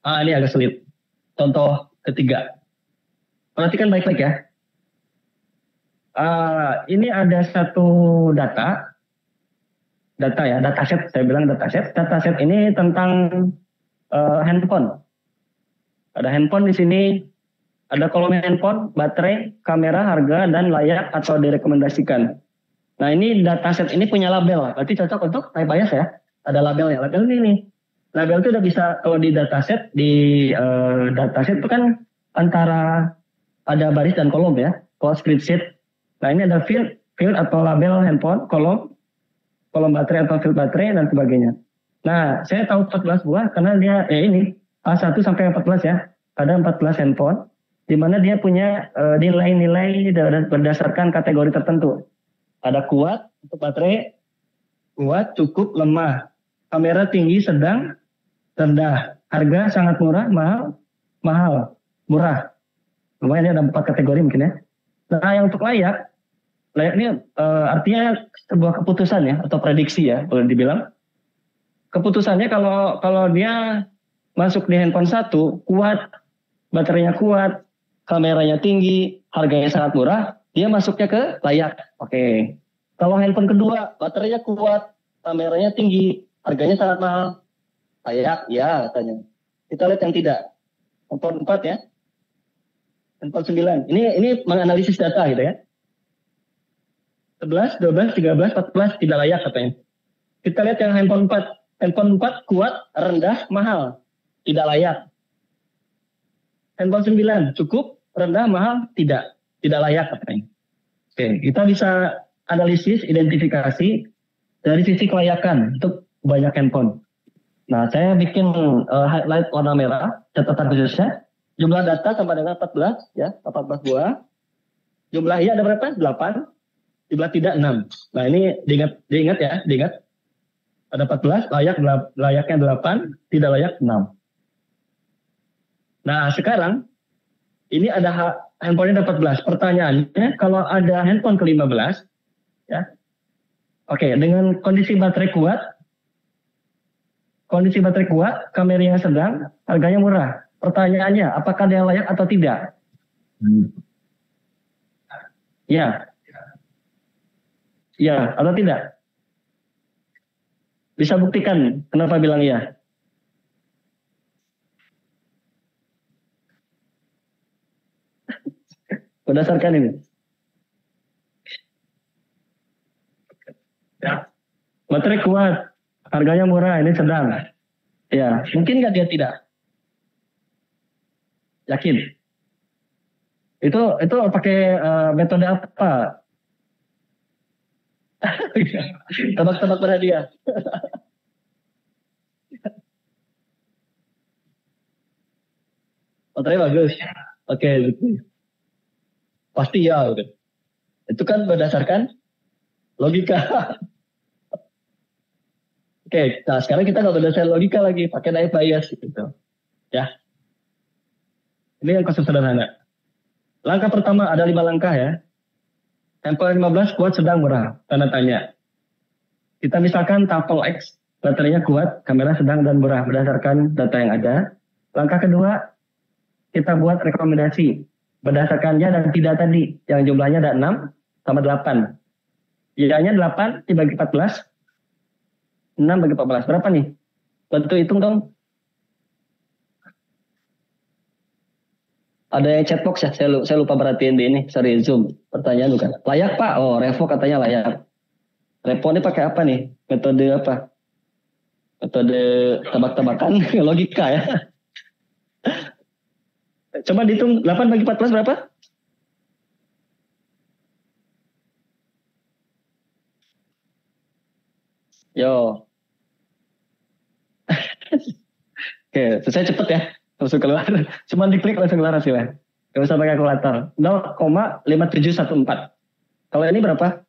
Ini agak sulit. Contoh ketiga. Perhatikan baik-baik ya. Ini ada satu data ya, dataset. Saya bilang dataset. Dataset ini tentang handphone. Ada handphone di sini. Ada kolom handphone, baterai, kamera, harga, dan layak atau direkomendasikan. Nah ini dataset ini punya label. Berarti cocok untuk type bias ya. Ada labelnya. Label ini nih. Label itu udah bisa kalau di dataset dataset itu kan antara ada baris dan kolom ya. Kalau spreadsheet. Nah ini ada field atau label handphone, kolom baterai atau field baterai dan sebagainya. Nah saya tahu 14 buah karena dia ini A1 sampai 14 ya. Ada 14 handphone di mana dia punya nilai-nilai berdasarkan kategori tertentu. Ada kuat untuk baterai, kuat, cukup, lemah, kamera tinggi, sedang, rendah, harga sangat murah, mahal, murah. Lumayan ya, ada 4 kategori mungkin ya. Nah yang untuk layak ini artinya sebuah keputusan ya atau prediksi ya boleh dibilang. Keputusannya kalau dia masuk di handphone 1 kuat, baterainya kuat, kameranya tinggi, harganya sangat murah, dia masuknya ke layak. Oke. Kalau handphone kedua, baterainya kuat, kameranya tinggi, harganya sangat mahal, layak, ya katanya. Kita lihat yang tidak. Handphone 4 ya. Handphone 9. Ini menganalisis data gitu ya. 11, 12, 13, 14 tidak layak katanya. Kita lihat yang handphone 4. Handphone 4 kuat, rendah, mahal, tidak layak. Handphone 9 cukup, rendah, mahal, tidak layak katanya. Oke, kita bisa analisis, identifikasi dari sisi kelayakan untuk banyak handphone. Nah, saya bikin highlight warna merah, catatan khususnya. Jumlah data sama dengan 14, ya, 14 buah. Jumlah iya ada berapa? 8. Jumlah tidak 6. Nah, ini diingat ya. Ada 14, layaknya 8, tidak layak 6. Nah, sekarang ini ada handphone-nya 14. Pertanyaannya, kalau ada handphone ke-15, ya. Oke, dengan kondisi baterai kuat, kameranya sedang, harganya murah. Pertanyaannya, apakah dia layak atau tidak? Ya. Ya, atau tidak? Bisa buktikan kenapa bilang iya. Berdasarkan ini. Ya. Baterai kuat, harganya murah, ini sedang. Ya, mungkin nggak dia tidak? Yakin? Itu pakai metode apa? Tebak-tebak pada dia. Baterai bagus. Oke, pasti ya. Itu kan berdasarkan logika. Oke, nah sekarang kita nggak berdasarkan logika lagi, pakai type bias gitu. Ya. Ini yang kasus sederhana. Langkah pertama ada 5 langkah ya. Handphone 15 kuat, sedang, murah. Tanda tanya. Kita misalkan Tafel X, baterainya kuat, kamera sedang dan murah berdasarkan data yang ada. Langkah kedua, kita buat rekomendasi berdasarkan ya dan tidak tadi yang jumlahnya ada 6 sama 8. Ya-nya 8 dibagi 14, 6 bagi 14. Berapa nih? Bantu hitung dong. Ada yang chatbox ya? Saya lupa perhatiin di ini. Sorry, Zoom. Pertanyaan bukan. Layak Pak? Oh, Revo katanya layak. Revo ini pakai apa nih? Metode apa? Metode tebak-tebakan logika ya. Coba dihitung 8 bagi 14 berapa? Yo. Oke, selesai cepet ya. Langsung keluar. Cuma diklik langsung keluar hasilnya. Gak usah pakai kalkulator. 0,5714. Kalau ini berapa?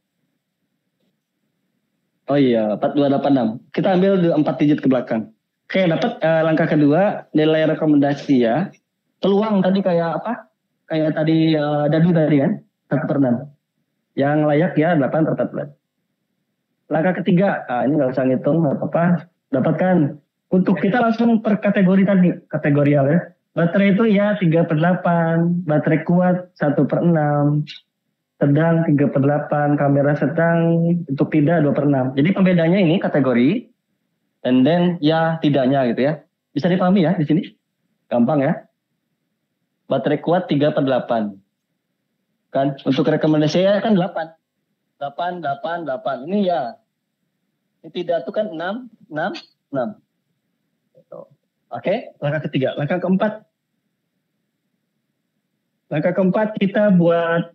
Oh iya, 4286. Kita ambil 4 digit ke belakang. Oke, dapat langkah kedua, nilai rekomendasi ya. Peluang tadi kayak apa? Kayak tadi dadu tadi kan? 1/6. Yang layak ya 8/14. Langkah ketiga, ini nggak usah ngitung, nggak apa-apa. Dapatkan. Untuk kita langsung per kategori tadi, kategorial ya. Baterai itu ya 3/8, baterai kuat 1/6, sedang 3/8, kamera sedang, untuk tidak 2/6. Jadi pembedanya ini kategori, and then ya tidaknya gitu ya. Bisa dipahami ya di sini? Gampang ya. Baterai kuat 3/8. Kan untuk rekomendasi ya kan 8. 8, 8, 8. Ini ya. Ini tidak itu kan 6, 6, 6. Oke, langkah ketiga. Langkah keempat kita buat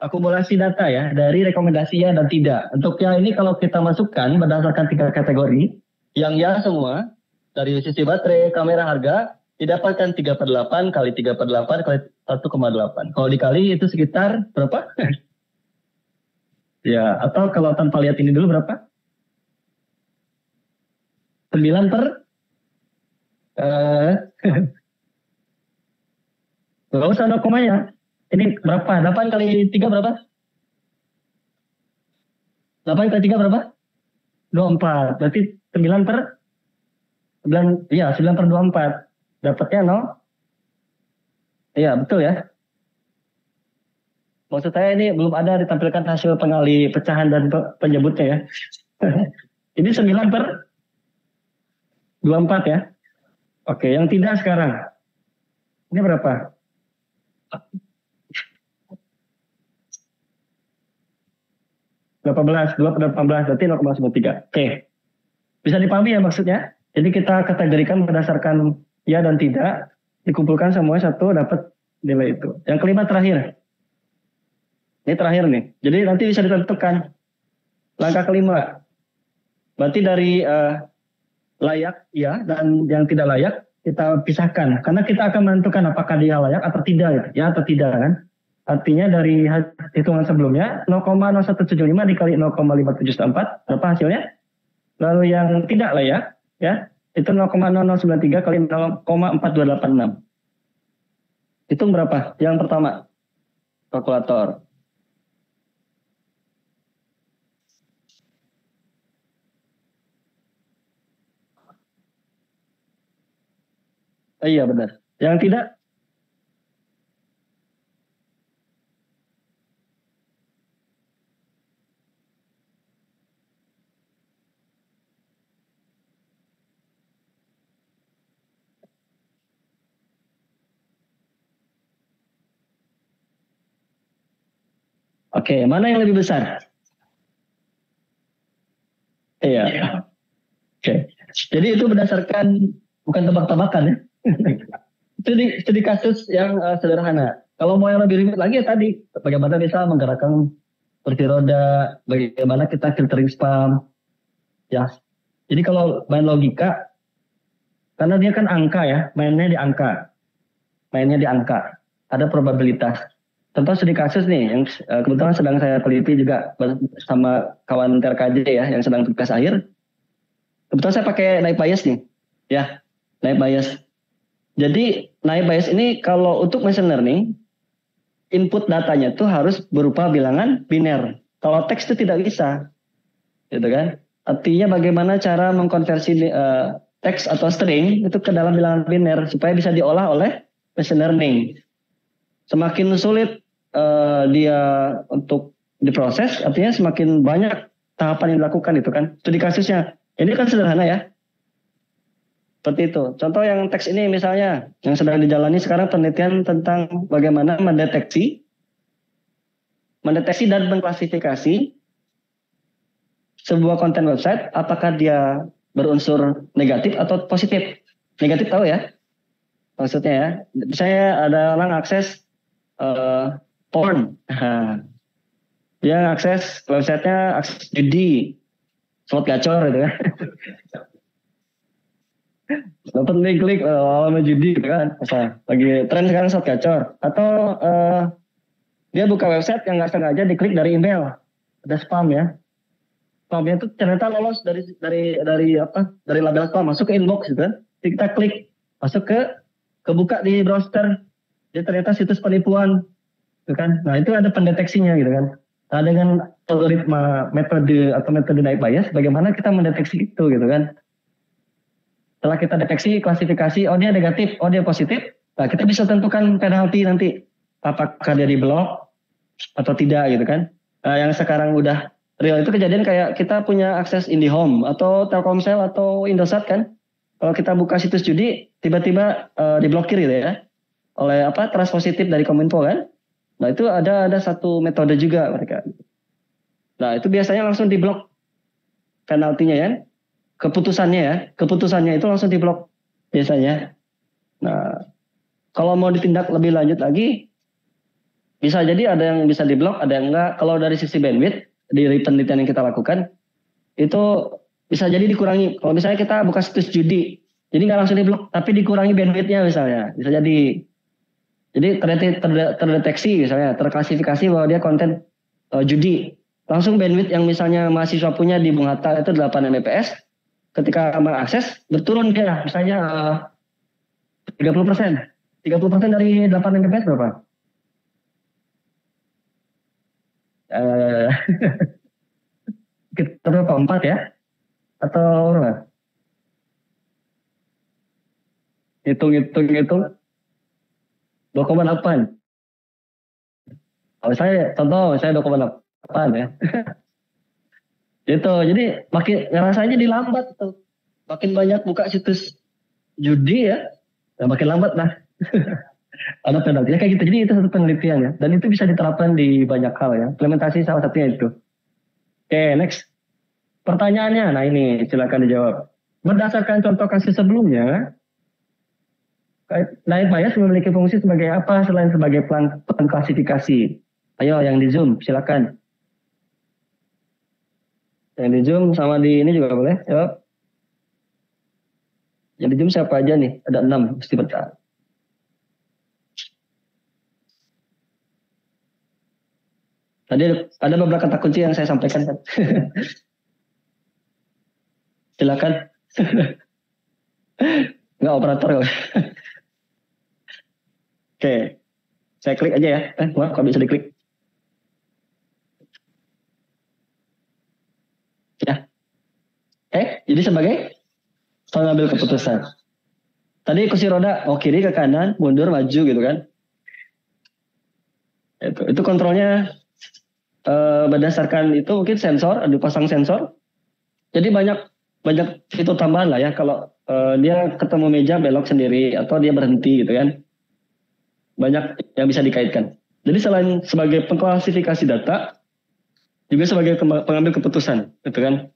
akumulasi data ya dari rekomendasi ya dan tidak. Untuk yang ini kalau kita masukkan berdasarkan 3 kategori, yang ya semua dari sisi baterai, kamera, harga didapatkan 3/8 kali 3/8 kali 1,8. Kalau dikali itu sekitar berapa? Ya, atau kalau tanpa lihat ini dulu berapa? 9 per nggak usah ada komanya. Ini berapa? 8 kali 3 berapa? 8 kali 3 berapa? 24. Berarti 9 per 9, iya 9/24. Dapatnya 0. Iya, betul ya. Maksud saya ini belum ada ditampilkan hasil pengali pecahan dan penyebutnya ya. Ini 9/24 ya. Oke, yang tidak sekarang. Ini berapa? 18, 2/18, berarti 0,93. Oke. Bisa dipahami ya maksudnya? Jadi kita kategorikan berdasarkan ya dan tidak, dikumpulkan semua satu dapat nilai itu. Yang kelima terakhir. Ini terakhir nih. Jadi nanti bisa ditentukan. Langkah kelima. Berarti dari layak ya dan yang tidak layak kita pisahkan. Karena kita akan menentukan apakah dia layak atau tidak gitu. Ya atau tidak kan. Artinya dari hitungan sebelumnya 0,0175 dikali 0,5714 berapa hasilnya? Lalu yang tidak layak ya itu 0,0093 kali 0,4286. Hitung berapa? Yang pertama kalkulator. Iya benar. Yang tidak oke, mana yang lebih besar? Iya. Oke. Jadi itu berdasarkan bukan tebak-tebakan ya. Studi kasus yang sederhana. Kalau mau yang lebih rumit lagi ya tadi, bagaimana bisa menggerakkan kursi roda, bagaimana kita filtering spam. Ya. Jadi kalau main logika, karena dia kan angka ya, mainnya di angka. Ada probabilitas. Contoh studi kasus nih, yang kebetulan sedang saya teliti juga sama kawan TRKJ ya, yang sedang tugas akhir. Kebetulan saya pakai naive Bayes nih, ya, naive Bayes. Jadi naive Bayes ini kalau untuk machine learning, input datanya tuh harus berupa bilangan biner. Kalau teks itu tidak bisa, gitu kan? Artinya bagaimana cara mengkonversi teks atau string itu ke dalam bilangan biner supaya bisa diolah oleh machine learning. semakin sulit dia untuk diproses, artinya semakin banyak tahapan yang dilakukan itu kan. Studi kasusnya. Ini kan sederhana ya. Seperti itu. Contoh yang teks ini misalnya, yang sedang dijalani sekarang penelitian tentang bagaimana mendeteksi dan mengklasifikasi sebuah konten website, apakah dia berunsur negatif atau positif. Negatif tahu ya, maksudnya ya. Misalnya ada orang akses porn. Dia akses websitenya, akses judi, slot gacor gitu kan. Dapat klik awalnya judi gitu kan. Masa lagi tren sekarang slot gacor. Atau dia buka website yang nggak sengaja diklik dari email. Ada spam ya. Spamnya itu ternyata lolos dari label spam masuk ke inbox gitu kan. Jadi kita klik masuk kebuka di browser. Dia ternyata situs penipuan gitu kan. Nah, itu ada pendeteksinya gitu kan. Nah, dengan algoritma metode night bias, bagaimana kita mendeteksi itu gitu kan. Setelah kita deteksi, klasifikasi, oh dia negatif, oh dia positif, nah kita bisa tentukan penalti nanti. Apakah dia di-block atau tidak gitu kan. Nah, yang sekarang udah real itu kejadian kayak kita punya akses IndiHome atau Telkomsel atau Indosat kan. Kalau kita buka situs judi, tiba-tiba diblokir gitu ya. Oleh trust positif dari Kominfo kan. Nah, itu ada satu metode juga mereka. Nah, itu biasanya langsung diblok penaltinya ya. Keputusannya itu langsung diblok biasanya. Nah, kalau mau ditindak lebih lanjut lagi, bisa jadi ada yang bisa diblok, ada yang enggak. Kalau dari sisi bandwidth, dari penelitian yang kita lakukan, itu bisa jadi dikurangi. Kalau misalnya kita buka situs judi, jadi nggak langsung diblok, tapi dikurangi bandwidthnya misalnya. Bisa jadi terdeteksi misalnya, terklasifikasi bahwa dia konten judi. Langsung bandwidth yang misalnya mahasiswa punya di Bung Hatta itu 8 Mbps, ketika mengakses berturun dia misalnya 30%. 30% dari 8 Mbps berapa? Kita berapa? 4 ya? Atau berapa? Hitung 2,8. Kalau saya 2,8 ya. Gitu. Jadi makin rasanya dilambat tuh. Makin banyak buka situs judi ya, makin lambat lah. Ada penaltinya kayak gitu. Jadi itu satu penelitian ya. Dan itu bisa diterapkan di banyak hal ya. Implementasi salah satunya itu. Oke, next. Pertanyaannya, nah ini silakan dijawab. Berdasarkan contoh kasus sebelumnya, night bias memiliki fungsi sebagai apa selain sebagai klasifikasi? Ayo yang di Zoom, silakan. Yang di Zoom sama di ini juga boleh, jawab. Yang di Zoom siapa aja nih? Ada 6, mesti bertahan. Tadi ada beberapa kata kunci yang saya sampaikan kan. Silakan. Enggak operator kok. Oke. Saya klik aja ya. Wah, kok bisa diklik? Ya. Jadi sebagai pengambil keputusan. Tadi kursi roda, kiri ke kanan, mundur, maju gitu kan. Itu kontrolnya berdasarkan itu mungkin sensor, dipasang sensor. Jadi banyak fitur tambahan lah ya. Kalau dia ketemu meja belok sendiri atau dia berhenti gitu kan. Banyak yang bisa dikaitkan. Jadi selain sebagai pengklasifikasi data, juga sebagai pengambil keputusan, gitu kan?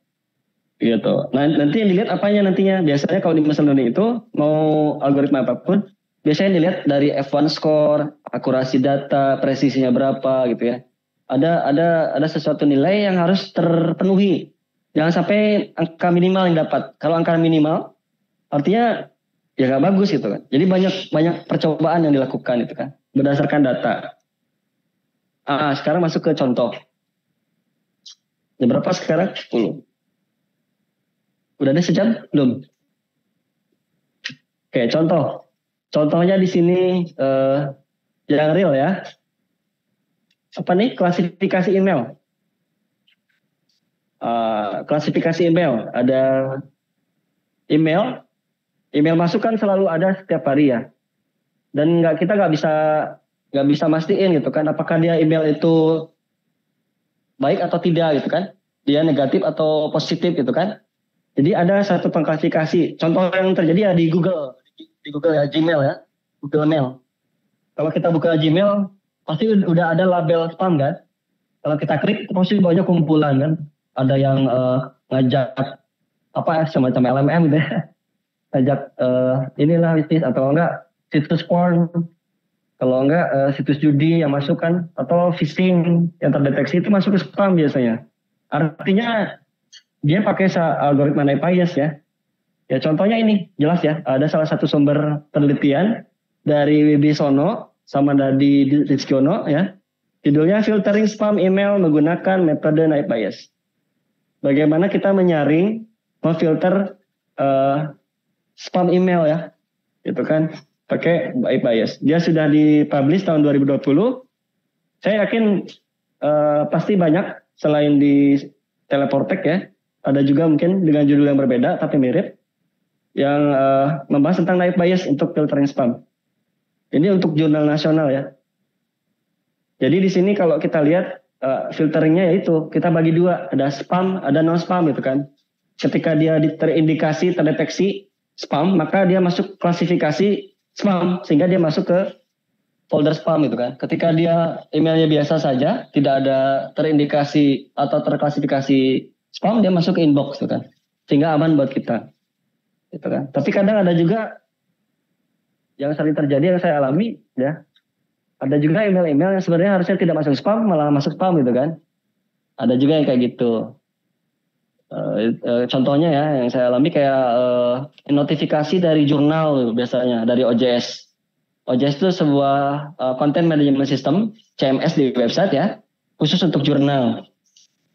Gitu. Nah, nanti yang dilihat apanya nantinya? Biasanya kalau di machine learning itu mau algoritma apapun, biasanya dilihat dari F1 score, akurasi data, presisinya berapa, gitu ya. Ada sesuatu nilai yang harus terpenuhi. Jangan sampai angka minimal yang dapat. Kalau angka minimal, artinya ya nggak bagus gitu kan. Jadi banyak percobaan yang dilakukan itu kan berdasarkan data. Sekarang masuk ke contoh. Jam berapa sekarang? 10. Udah ada sejam belum? Oke, contoh. Contohnya di sini yang real ya. Apa nih? Klasifikasi email. Klasifikasi email. Ada email masuk kan selalu ada setiap hari ya. Dan kita nggak bisa nggak bisa mastiin gitu kan, apakah dia email itu baik atau tidak gitu kan, dia negatif atau positif gitu kan. Jadi ada satu pengklasifikasi. Contoh yang terjadi ya di Google, di Google ya, Gmail ya, Google Mail. Kalau kita buka Gmail, pasti udah ada label spam kan. Kalau kita klik, itu pasti banyak kumpulan kan. Ada yang ngajak apa semacam LMM gitu ya, ngajak inilah bisnis atau enggak situs porn, kalau enggak situs judi yang masuk kan, atau phishing yang terdeteksi itu masuk ke spam biasanya. Artinya dia pakai algoritma night bias ya. Ya contohnya ini jelas ya, ada salah satu sumber penelitian dari Wibisono sama dari Rizkiono ya. Judulnya Filtering Spam Email Menggunakan Metode Night Bias. Bagaimana kita menyaring, memfilter spam email ya, gitu kan, pakai night bias. Dia sudah dipublish tahun 2020. Saya yakin pasti banyak selain di Teleportek ya. Ada juga mungkin dengan judul yang berbeda tapi mirip yang membahas tentang night bias untuk filtering spam. Ini untuk jurnal nasional ya. Jadi di sini kalau kita lihat filteringnya yaitu kita bagi dua, ada spam, ada non spam gitu kan. Ketika dia terindikasi terdeteksi spam, maka dia masuk klasifikasi spam sehingga dia masuk ke folder spam gitu kan. Ketika dia emailnya biasa saja, tidak ada terindikasi atau terklasifikasi spam, dia masuk ke inbox gitu kan. Sehingga aman buat kita. Gitu kan. Tapi kadang ada juga yang sering terjadi yang saya alami ya. Ada juga email-email yang sebenarnya harusnya tidak masuk spam malah masuk spam gitu kan. Ada juga yang kayak gitu. Contohnya ya yang saya alami kayak notifikasi dari jurnal biasanya dari OJS. OJS itu sebuah content management system CMS di website ya, khusus untuk jurnal.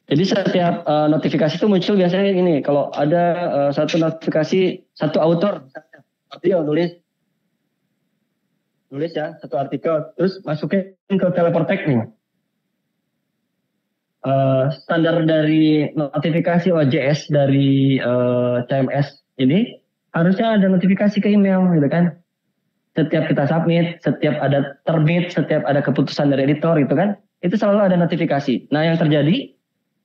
Jadi setiap notifikasi itu muncul biasanya ini, kalau ada satu notifikasi satu author, dia nulis ya satu artikel, terus masukin ke Teleportek nih. Standar dari notifikasi OJS dari CMS ini harusnya ada notifikasi ke email gitu kan. Setiap kita submit, setiap ada terbit, setiap ada keputusan dari editor gitu kan, itu selalu ada notifikasi. Nah yang terjadi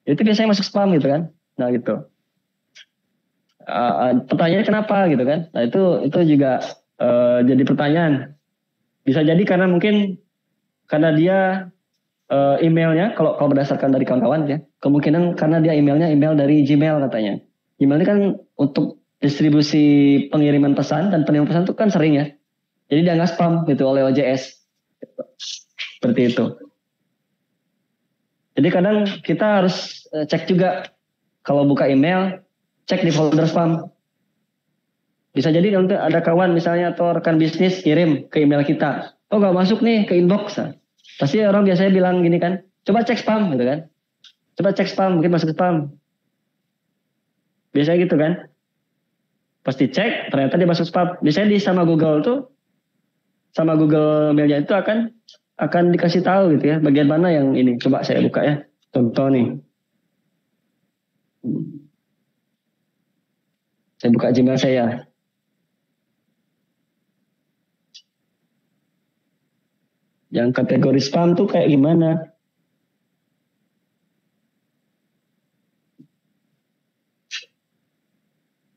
itu biasanya masuk spam gitu kan. Nah gitu. Pertanyaannya kenapa gitu kan? Nah itu juga jadi pertanyaan. Bisa jadi karena mungkin karena dia emailnya kalau berdasarkan dari kawan-kawan ya, kemungkinan karena dia emailnya email dari Gmail katanya. Gmail ini kan untuk distribusi pengiriman pesan dan penerimaan pesan itu kan sering ya. Jadi dia nggak spam gitu oleh OJS. Seperti itu. Jadi kadang kita harus cek juga kalau buka email, cek di folder spam. Bisa jadi nanti ada kawan misalnya atau rekan bisnis kirim ke email kita. Oh nggak masuk nih ke inbox. Pasti orang biasanya bilang gini kan, coba cek spam gitu kan. Coba cek spam, mungkin masuk spam. Biasanya gitu kan. Pasti cek, ternyata dia masuk spam. Biasanya di sama Google tuh, sama Google Mailnya itu akan dikasih tahu gitu ya, bagian mana yang ini. Coba saya buka ya, contoh nih. Saya buka Gmail saya. Yang kategori spam tuh kayak gimana?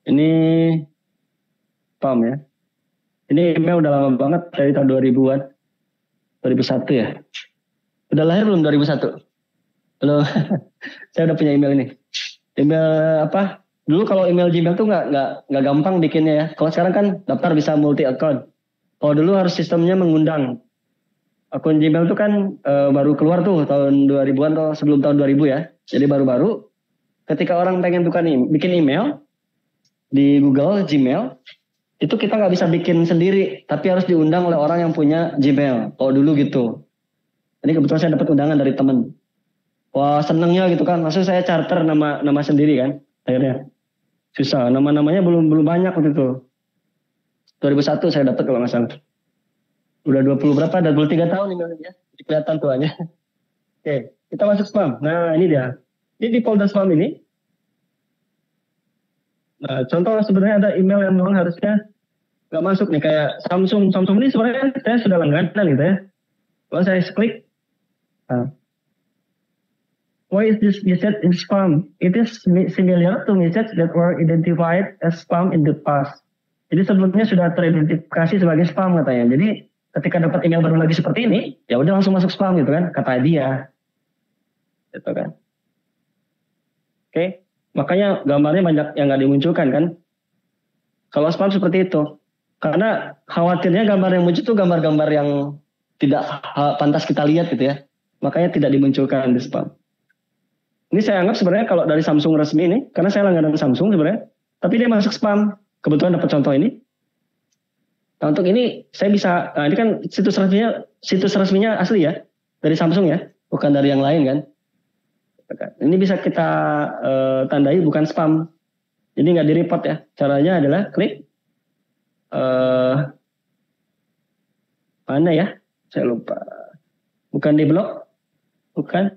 Ini spam ya. Ini email udah lama banget dari tahun 2000-an. 2001 ya. Udah lahir belum 2001? Belum. Saya udah punya email ini. Email apa? Dulu kalau email Gmail tuh nggak gampang bikinnya ya. Kalau sekarang kan daftar bisa multi account. Kalau dulu harus sistemnya mengundang. Akun Gmail tuh kan baru keluar tuh tahun 2000-an atau sebelum tahun 2000 ya. Jadi baru-baru ketika orang pengen bikin email di Google Gmail, itu kita nggak bisa bikin sendiri, tapi harus diundang oleh orang yang punya Gmail. Kalau dulu gitu. Ini kebetulan saya dapat undangan dari temen. Wah senengnya gitu kan. Maksud saya charter nama sendiri kan. Akhirnya susah. Nama-namanya belum banyak waktu itu. 2001 saya dapat kalau nggak salah. Udah 20 berapa? 23 tahun emailnya. Jadi kelihatan tuanya. Oke, kita masuk spam. Nah ini dia. Ini di folder spam ini. Nah contoh sebenarnya ada email yang memang harusnya nggak masuk nih, kayak Samsung ini sebenarnya saya sudah langganan gitu ya. Kalau saya klik, why is this message in spam? It is similar to message that were identified as spam in the past. Jadi sebelumnya sudah teridentifikasi sebagai spam katanya. Jadi ketika dapat email baru lagi seperti ini, ya udah langsung masuk spam gitu kan, kata dia. Gitu kan. Oke, makanya gambarnya banyak yang nggak dimunculkan kan. Kalau spam seperti itu. Karena khawatirnya gambar yang muncul itu gambar-gambar yang tidak pantas kita lihat gitu ya. Makanya tidak dimunculkan di spam. Ini saya anggap sebenarnya kalau dari Samsung resmi ini, karena saya langganan Samsung sebenarnya, tapi dia masuk spam. Kebetulan dapat contoh ini. Nah, untuk ini saya bisa, nah ini kan situs resminya asli ya, dari Samsung ya, bukan dari yang lain kan. Ini bisa kita tandai bukan spam. Jadi nggak di-report ya. Caranya adalah klik mana ya? Saya lupa. Bukan di blok, bukan.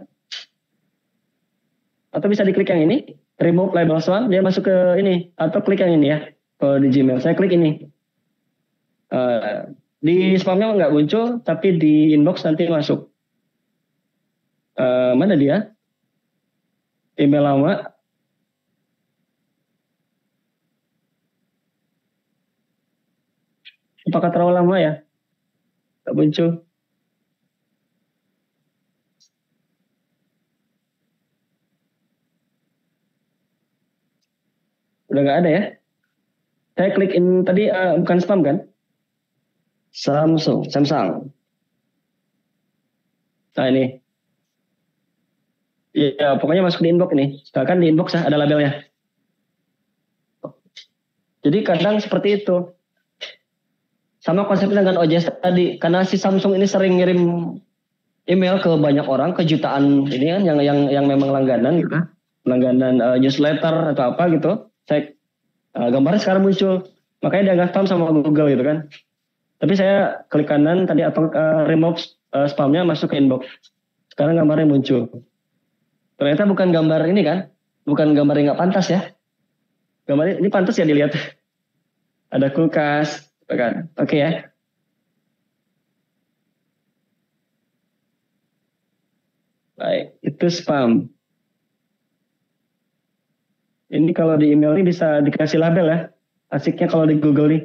Atau bisa diklik yang ini, remove label spam, dia masuk ke ini. Atau klik yang ini ya, di Gmail. Saya klik ini. Di spamnya nggak muncul, tapi di inbox nanti masuk. Mana dia? Email lama. Apakah terlalu lama ya? Nggak muncul. Udah nggak ada ya? Saya klik in tadi bukan spam kan? Samsung. Nah ini. Ya pokoknya masuk di inbox nih. Kan di inbox ya ada labelnya. Jadi kadang seperti itu. Sama konsepnya dengan OJS tadi. Karena si Samsung ini sering ngirim email ke banyak orang, ke jutaan ini kan yang memang langganan gitu. Langganan newsletter atau apa gitu. Saya gambarnya sekarang muncul. Makanya dia nggak spam sama Google gitu kan. Tapi saya klik kanan tadi atau remove spamnya masuk ke inbox. Sekarang gambarnya muncul. Ternyata bukan gambar ini kan. Bukan gambar yang nggak pantas ya. Gambar ini pantas ya dilihat. Ada kulkas. Kan? Oke ya. Baik, itu spam. Ini kalau di email ini bisa dikasih label ya. Asiknya kalau di Google nih.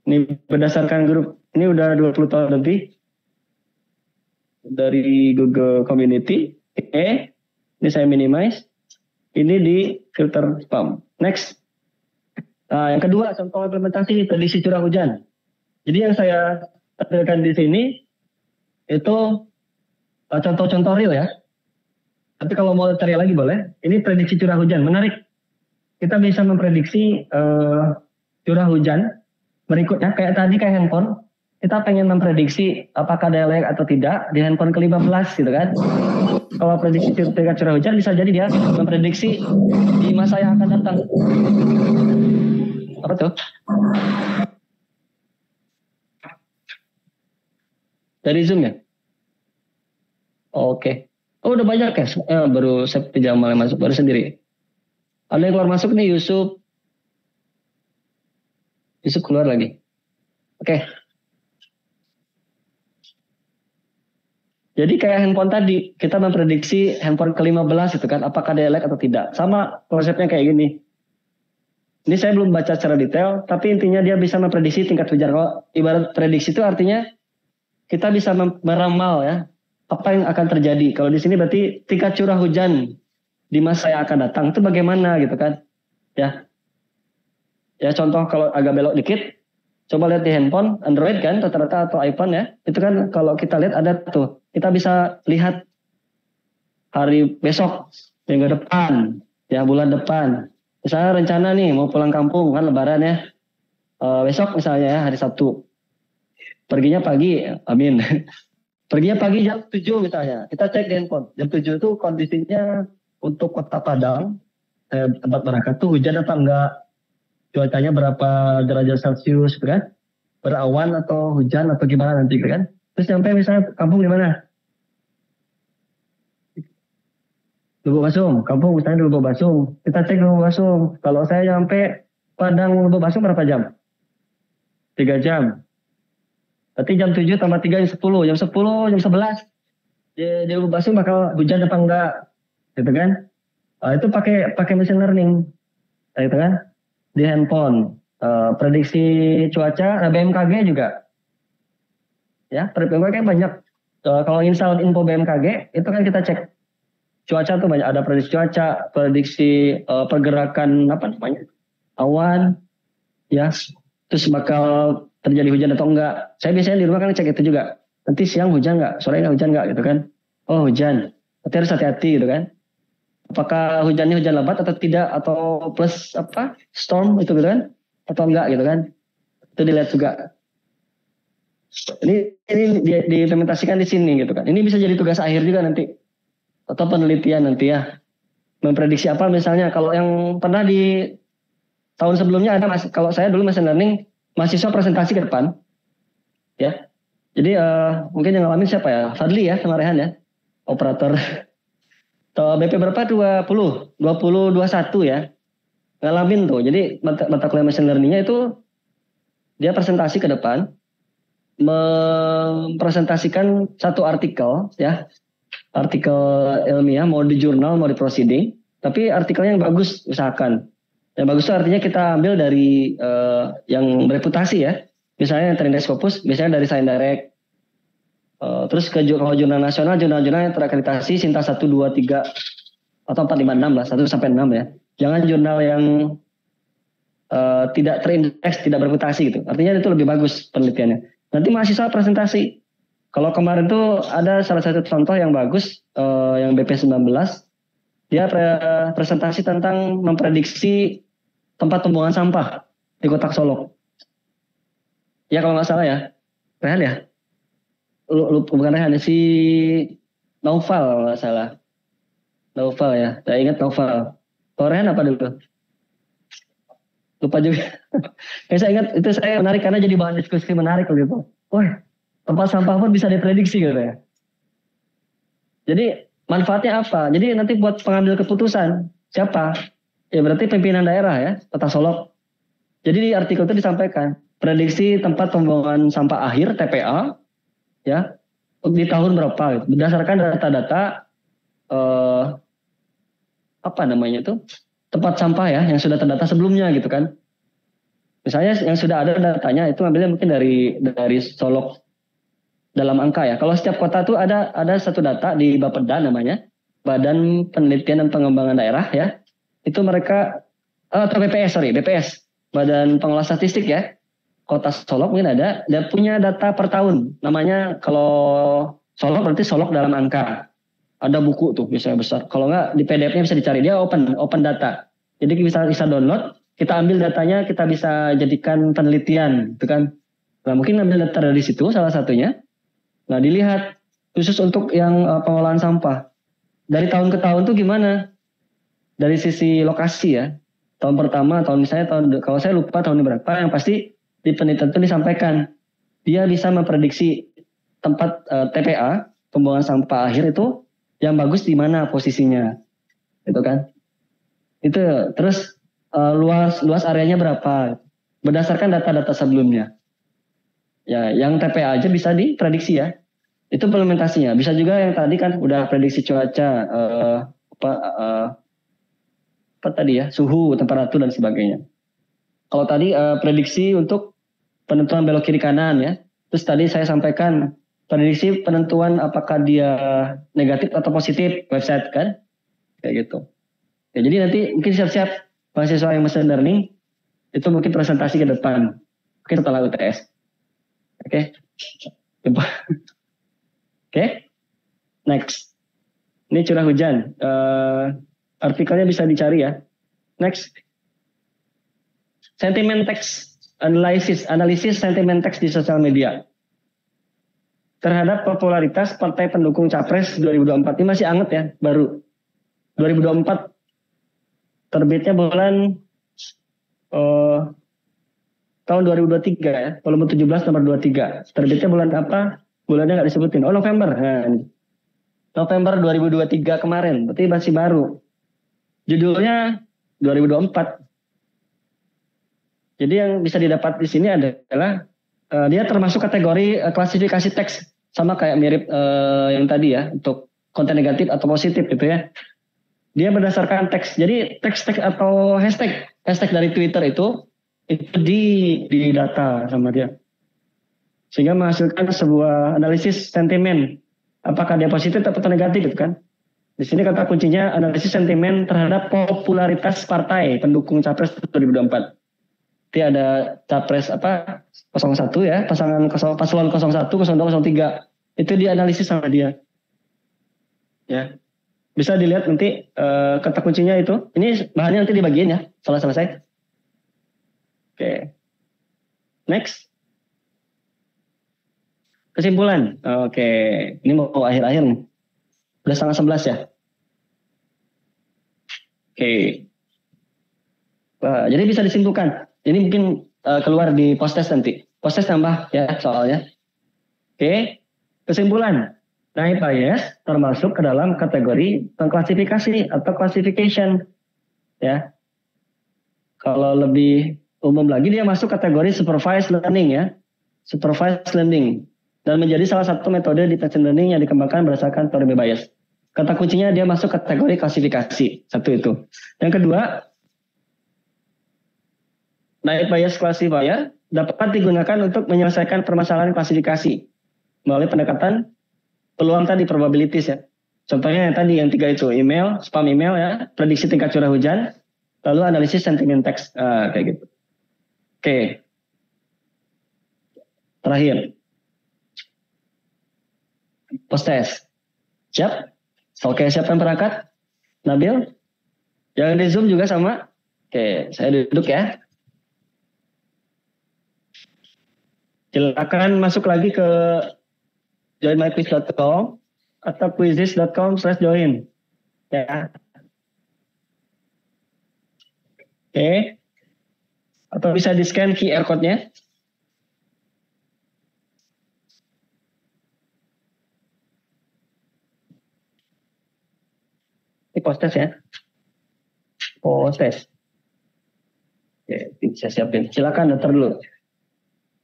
Ini berdasarkan grup. Ini udah 20 tahun lebih. Dari Google Community. Oke. Ini saya minimize. Ini di filter spam. Next. Nah, yang kedua, contoh implementasi prediksi curah hujan. Jadi yang saya tampilkan di sini itu contoh-contoh real ya. Tapi kalau mau cari lagi boleh. Ini prediksi curah hujan, menarik. Kita bisa memprediksi curah hujan berikutnya. Kayak tadi kayak handphone, kita pengen memprediksi apakah ada lag atau tidak di handphone ke-15 gitu kan. Kalau prediksi curah hujan bisa jadi dia memprediksi di masa yang akan datang. Apa tuh? Dari Zoom ya? Oke. Oh udah banyak ya? Baru Septi Jamal yang masuk, baru sendiri. Ada yang keluar masuk nih, Yusuf. Yusuf keluar lagi. Oke. Jadi kayak handphone tadi, kita memprediksi handphone ke-15 itu kan, apakah dia lag atau tidak. Sama konsepnya kayak gini. Ini saya belum baca secara detail, tapi intinya dia bisa memprediksi tingkat hujan. Kalau ibarat prediksi itu artinya kita bisa meramal ya, apa yang akan terjadi. Kalau di sini berarti tingkat curah hujan di masa yang akan datang itu bagaimana gitu kan. Ya contoh kalau agak belok dikit, coba lihat di handphone, Android kan rata-rata atau iPhone ya. Itu kan kalau kita lihat ada tuh, kita bisa lihat hari besok, minggu depan, ya bulan depan. Misalnya rencana nih mau pulang kampung kan lebaran ya. Besok misalnya ya hari Sabtu. Perginya pagi, amin. Perginya pagi jam 7 misalnya. Kita cek di handphone. Jam 7 itu kondisinya untuk Kota Padang, tempat berangkat tuh hujan apa enggak? Cuacanya berapa derajat Celcius gitu kan? Berawan atau hujan atau gimana nanti gitu kan? Terus sampai misalnya kampung di mana? Lubuk Basung, kampung misalnya di Lubuk Basung. Kita cek Lubuk Basung. Kalau saya sampai Padang Lubuk Basung berapa jam? 3 jam. Berarti jam 7 tambah 3 jam 10, jam 11. Di Lubasing bakal hujan apa enggak, gitu kan? Itu pakai pakai machine learning, gitu kan? Di handphone. Prediksi cuaca, BMKG juga, ya. BMKG kan banyak. Kalau install info BMKG, itu kan kita cek cuaca tuh banyak, ada prediksi cuaca, prediksi pergerakan apa namanya awan, ya. Terus bakal terjadi hujan atau enggak. Saya biasanya di rumah kan cek itu juga. Nanti siang hujan nggak, sore nggak hujan nggak, gitu kan? Oh hujan, berarti harus hati-hati, gitu kan? Apakah hujannya hujan lebat atau tidak, atau plus apa storm itu, gitu kan? Atau enggak, gitu kan? Itu dilihat juga. Ini diimplementasikan di sini, gitu kan? Ini bisa jadi tugas akhir juga nanti, atau penelitian nanti, ya. Memprediksi apa misalnya, kalau yang pernah di tahun sebelumnya ada, kalau saya dulu machine learning, mahasiswa presentasi ke depan, ya. Jadi mungkin yang ngalamin siapa ya? Fadli ya, sama Rehan ya, operator. BP berapa? 21 ya. Ngalamin tuh. Jadi mata kuliah machine learning-nya itu dia presentasi ke depan, mempresentasikan satu artikel, ya. Artikel ilmiah, mau di jurnal, mau di proceeding, tapi artikelnya yang bagus misalkan. Yang bagus itu artinya kita ambil dari yang bereputasi, ya. Misalnya yang Trindade Scopus, biasanya dari Science Direct. Terus ke kalau jurnal nasional, jurnal-jurnal yang terakreditasi Sinta 1, 2, 3 atau 4, 5, 6 lah, 1 sampai 6 ya. Jangan jurnal yang tidak terindeks, tidak bereputasi gitu. Artinya itu lebih bagus penelitiannya. Nanti mahasiswa presentasi. Kalau kemarin tuh ada salah satu contoh yang bagus, yang BP19, dia presentasi tentang memprediksi tempat pembuangan sampah di Kota Solok. Ya kalau nggak salah ya, Rehan ya? Bukan Rehan, si Naufal kalau nggak salah. Naufal ya, saya ingat Naufal. Kalau Rehan apa dulu? Lupa juga. Saya ingat itu, saya menarik karena jadi bahan diskusi menarik gitu. Wah, tempat sampah pun bisa diprediksi gitu ya. Jadi manfaatnya apa? Jadi nanti buat pengambil keputusan siapa? Ya berarti pimpinan daerah ya, Kota Solok. Jadi di artikel itu disampaikan prediksi tempat pembuangan sampah akhir TPA, ya, di tahun berapa? Gitu. Berdasarkan data-data apa namanya itu, tempat sampah ya yang sudah terdata sebelumnya, gitu kan. Misalnya yang sudah ada datanya itu ambilnya mungkin dari Solok dalam angka ya. Kalau setiap kota tuh ada satu data di Bapeda namanya, Badan Penelitian dan Pengembangan Daerah ya. Itu mereka atau BPS, Badan Pengelola Statistik ya. Kota Solok mungkin ada, dan punya data per tahun. Namanya kalau Solok berarti Solok dalam angka. Ada buku tuh misalnya besar. Kalau nggak di PDF-nya bisa dicari, dia open data. Jadi bisa download, kita ambil datanya, kita bisa jadikan penelitian, gitu kan. Nah mungkin ambil data dari situ salah satunya. Nah dilihat khusus untuk yang pengolahan sampah. Dari tahun ke tahun tuh gimana? Dari sisi lokasi ya. Tahun pertama, kalau saya lupa tahun berapa, yang pasti di penelitian itu disampaikan. Dia bisa memprediksi tempat TPA, pembuangan sampah akhir itu, yang bagus di mana posisinya, gitu kan? Itu terus luas areanya berapa, berdasarkan data-data sebelumnya. Ya, yang TPA aja bisa diprediksi ya. Itu implementasinya. Bisa juga yang tadi kan udah prediksi cuaca, apa tadi ya, suhu, temperatur dan sebagainya. Kalau tadi prediksi untuk penentuan belok kiri kanan ya. Terus tadi saya sampaikan prediksi penentuan apakah dia negatif atau positif website kan, kayak gitu. Ya, jadi nanti mungkin siap-siap mahasiswa yang machine learning itu mungkin presentasi ke depan, mungkin setelah UTS. Oke. Oke. Next. Ini curah hujan. Artikelnya bisa dicari ya. Next. Sentiment text analisis sentiment text di sosial media terhadap popularitas partai pendukung Capres 2024. Ini masih anget ya, baru 2024, terbitnya bulan tahun 2023 ya, volume 17 nomor 23. Terbitnya bulan apa? Bulannya nggak disebutin. Oh November. Nah, November 2023 kemarin, berarti masih baru. Judulnya 2024. Jadi yang bisa didapat di sini adalah Dia termasuk kategori klasifikasi teks, sama kayak mirip yang tadi ya, untuk konten negatif atau positif gitu ya. Dia berdasarkan teks. Jadi teks-teks atau hashtag dari Twitter itu di data sama dia. Sehingga menghasilkan sebuah analisis sentimen. Apakah dia positif atau negatif gitu kan. Di sini kata kuncinya analisis sentimen terhadap popularitas partai pendukung Capres 2024. Nanti ada Capres 01 ya, paslon 01, 02, 03. Itu dianalisis sama dia. Ya. Bisa dilihat nanti kata kuncinya itu. Ini bahannya nanti dibagiin ya, setelah selesai. Oke. Next. Kesimpulan. Oke. Ini mau akhir-akhir nih. Udah setengah 11 ya. Oke. Jadi bisa disimpulkan. Ini mungkin keluar di post-test nanti. Post-test tambah ya soalnya. Oke. Kesimpulan. Night bias termasuk ke dalam kategori pengklasifikasi atau classification. Ya. Kalau lebih umum lagi dia masuk kategori supervised learning ya. Supervised learning. Dan menjadi salah satu metode detection learning yang dikembangkan berdasarkan teori bias. Kata kuncinya dia masuk kategori klasifikasi. Satu itu. Yang kedua, night bias classifier dapat digunakan untuk menyelesaikan permasalahan klasifikasi melalui pendekatan peluang tadi, probabilities ya. Contohnya yang tadi yang 3 itu, email, spam email ya, prediksi tingkat curah hujan, lalu analisis sentimen teks, kayak gitu. Oke. Terakhir. Post test. Siap? Oke, siapa yang berangkat? Nabil? Jangan di Zoom juga sama. Oke, saya duduk ya. Silakan masuk lagi ke joinmyquiz.com atau quizzes.com/join ya. Oke. Atau bisa di-scan QR code-nya. Ini post test ya. Post test. Oke, bisa siapin. Silakan daftar dulu.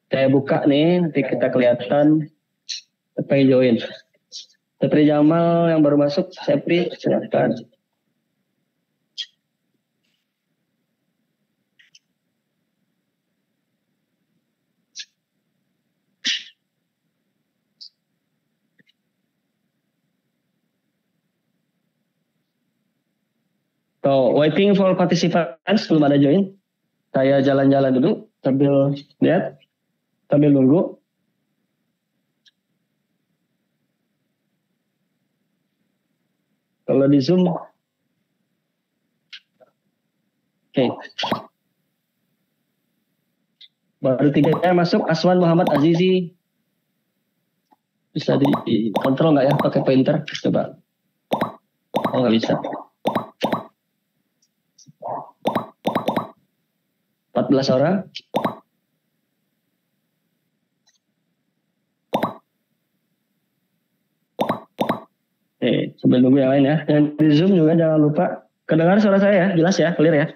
Saya buka nih, nanti kita kelihatan siapa yang join. Sepri Jamal yang baru masuk, Sepri silakan. So, waiting for participants, belum ada join. Saya jalan-jalan dulu sambil lihat, sambil nunggu. Kalau di Zoom, oke. Baru 3 masuk, Aswan Muhammad Azizi. Bisa dikontrol nggak ya pakai pointer? Coba. Oh, nggak bisa. 14 orang. Sambil nunggu yang lain ya. Dan di Zoom juga jangan lupa. Kedengar suara saya ya? Jelas ya? Clear ya?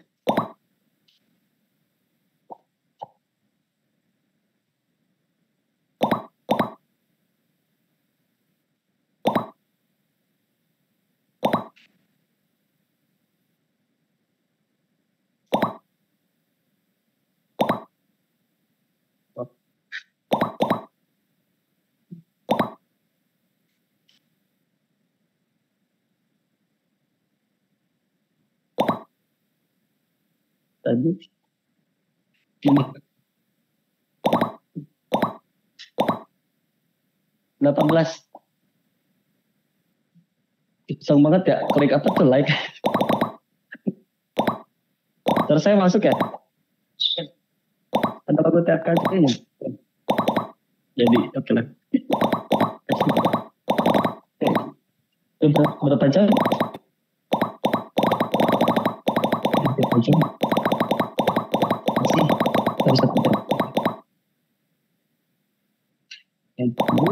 Tadi ini 18. Iseng banget ya, klik apa tuh like. Terus saya masuk ya. Ada logo TK ini. Jadi oke lah. Berapa jam? Berapa jam? Masih harus 1 jam. Yang kedua,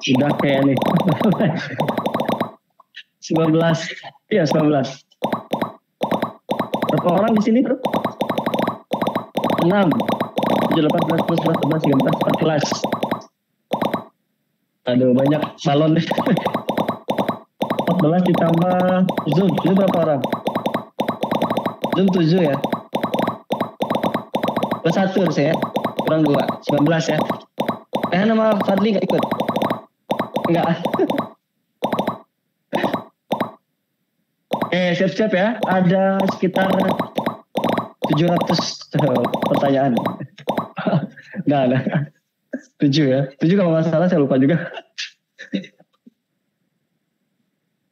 Udah kayak nih. 19. Iya 19. Berapa orang di sini bro? 6. 7, 8, 9, 10, 11, 12, 13, 14. Aduh banyak balon nih. 14 ditambah Zoom. Itu berapa orang? Zoom 7 ya. Plus 1 saya. Kurang 2. 19 ya. Nama Fadli nggak ikut? Enggak. Siap-siap ya. Ada sekitar 700 pertanyaan. Nah. 7 ya. 7 kalau nggak salah saya lupa juga.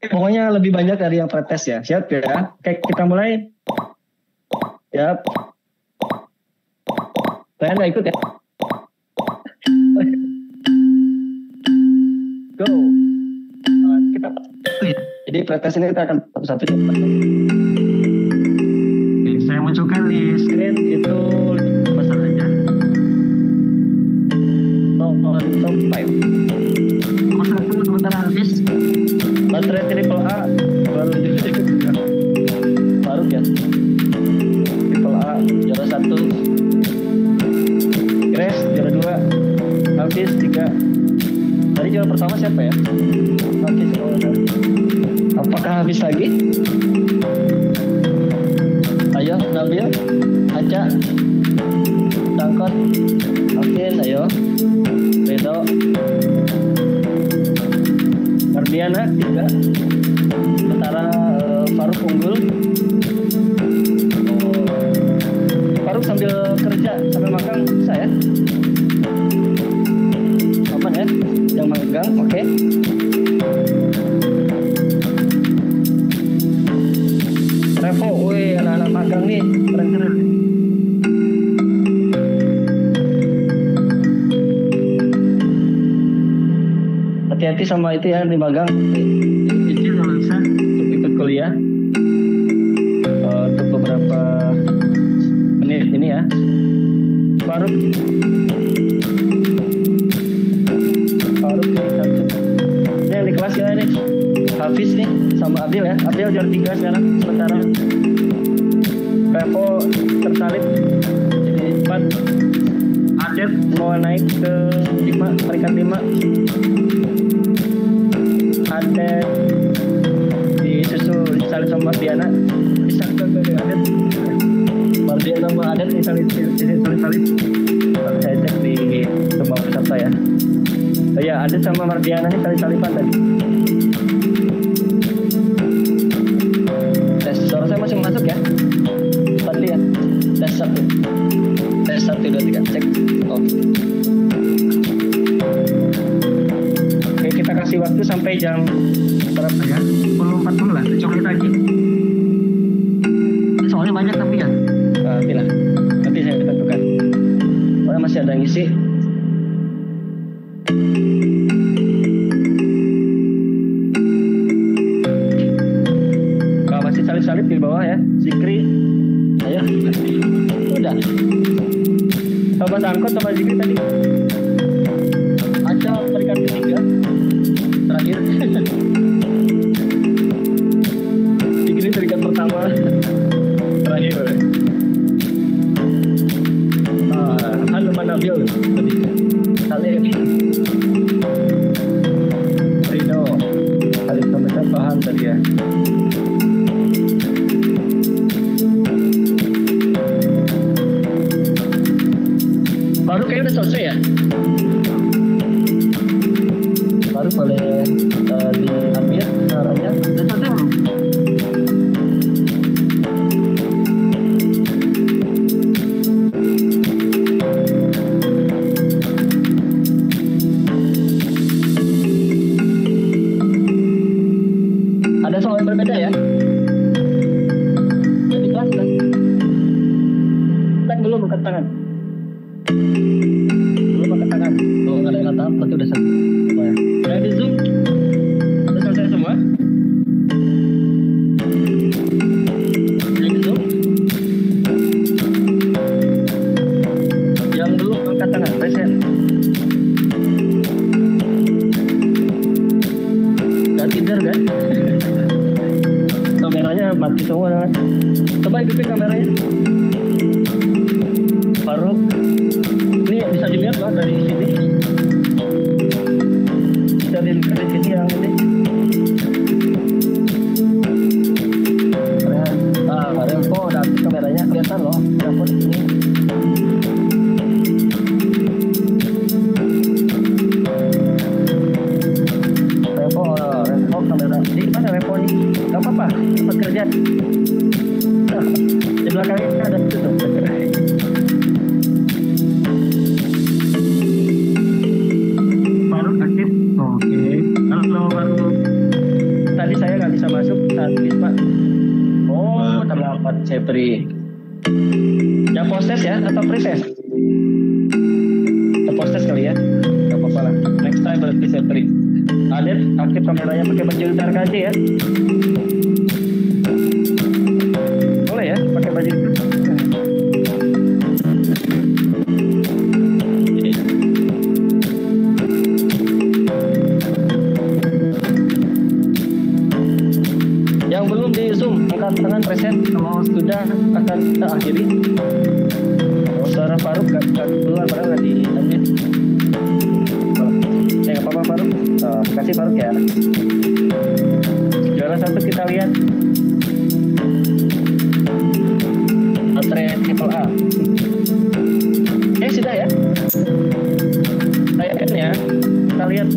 Pokoknya lebih banyak dari yang pretest ya. Siap ya. Oke, kita mulai. Siap. Saya nggak ikut ya. Go. Kita jadi pretest ini kita akan satu-satu. Saya munculkan di screen itu masalahnya. Top 5. Nomor 1 sementara habis. Baterai triple A baru juga. Baru ya. Triple A juara 1. Grace juara 2. Hafiz 3. Tadi juara pertama siapa ya? Hafiz. Apakah habis lagi? Ayo Nabil, Aca, Tangkot, Hafiz, ayo. Redo, Mardiana 3. Sementara Faruk unggul. Faruk sambil kerja, sambil makan bisa ya? Aman ya? Yang megang, oke. Revo, wih anak-anak magang nih, keren-keren. Hati-hati sama itu ya di magang. Izin kalau bisa untuk ikut kuliah untuk beberapa menit ini ya. Faruk nih satu. Ini yang di kelas ya nih. Hafiz nih sama Abil ya. Abil juara 3 sekarang sementara. Revo tersalib jadi 4. Adet mau naik ke 5, peringkat 5. Adet disusul disalib sama Mardiana. Bisa ke Adet. Mardiana sama Adet disalib. Saya cek di semua peserta ya. Oh ya, Adet sama Mardiana ini salib-saliban tadi. Tes suara saya masih masuk ya? Fadli ya? Tes 1. Tes 1, 2, 3. Cek. Oh. Oke, kita kasih waktu sampai jam berapa ya? 10.40 lah. 7 menit lagi. Soalnya banyak tapi ya? Tidak. Nanti saya tentukan. Soalnya masih ada yang isi. Salib di bawah ya, Zikri, ayo, udah, coba Tangkot sama Zikri tadi, Aca peringkat 3, terakhir, Zikri peringkat pertama, terakhir, halo Manabil, Salib, Rino, Salib sama saya paham tadi ya. Baru kayaknya udah selesai ya. Baru boleh diambil caranya. Udah selesai belum? Ada soal yang berbeda ya? Jadi kelas kan? Kan belum angkat tangan. Belum angkat tangan. Kalau nggak ada yang angkat tangan berarti udah selesai. Udah di Zoom? Udah selesai semua? Udah di Zoom? Yang belum angkat tangan, present. bener kan? Kameranya mati semua kan? Coba ikutin kameranya. Faruk, ini bisa dilihat lah dari sini. Bisa dilihat dari sini yang ini. Revo, nanti kameranya kelihatan loh. Revo di sini. Revo kamera. Di mana Revo nih? Gak apa-apa, tempat kerja. Di belakang ini ada itu tuh. Faruk aktif. Oke. Halo Faruk. Tadi saya nggak bisa masuk saat ini Pak. Oh, terdapat Sepri. Yang post-test ya atau pre-test? Atau post-test kali ya? Gak apa-apa lah. Next time berarti Sepri. Adit, aktif kameranya pakai baju RKJ ya? Boleh ya, pakai baju itu. Yang belum di Zoom, angkat tangan preset. Kalau sudah akan kita akhiri. Kalau suara Faruk gak keluar, padahal gak di lanjut. Gak apa-apa Faruk. Kasih Faruk ya. Juara satu kita lihat. Baterai triple A. Sudah ya. Kayaknya kita lihat kita lihat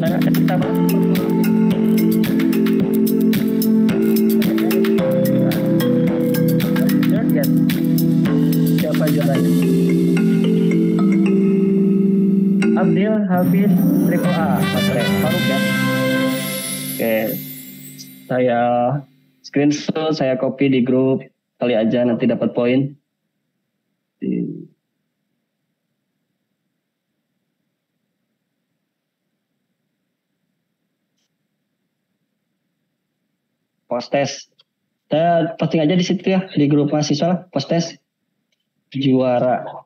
siapa juaranya. Abdil Hafiz triple A baterai Faruk ya. Oke, saya screenshot, saya copy di grup kali aja nanti dapat poin. Post test. Saya posting aja di situ ya, di grup mahasiswa, post test juara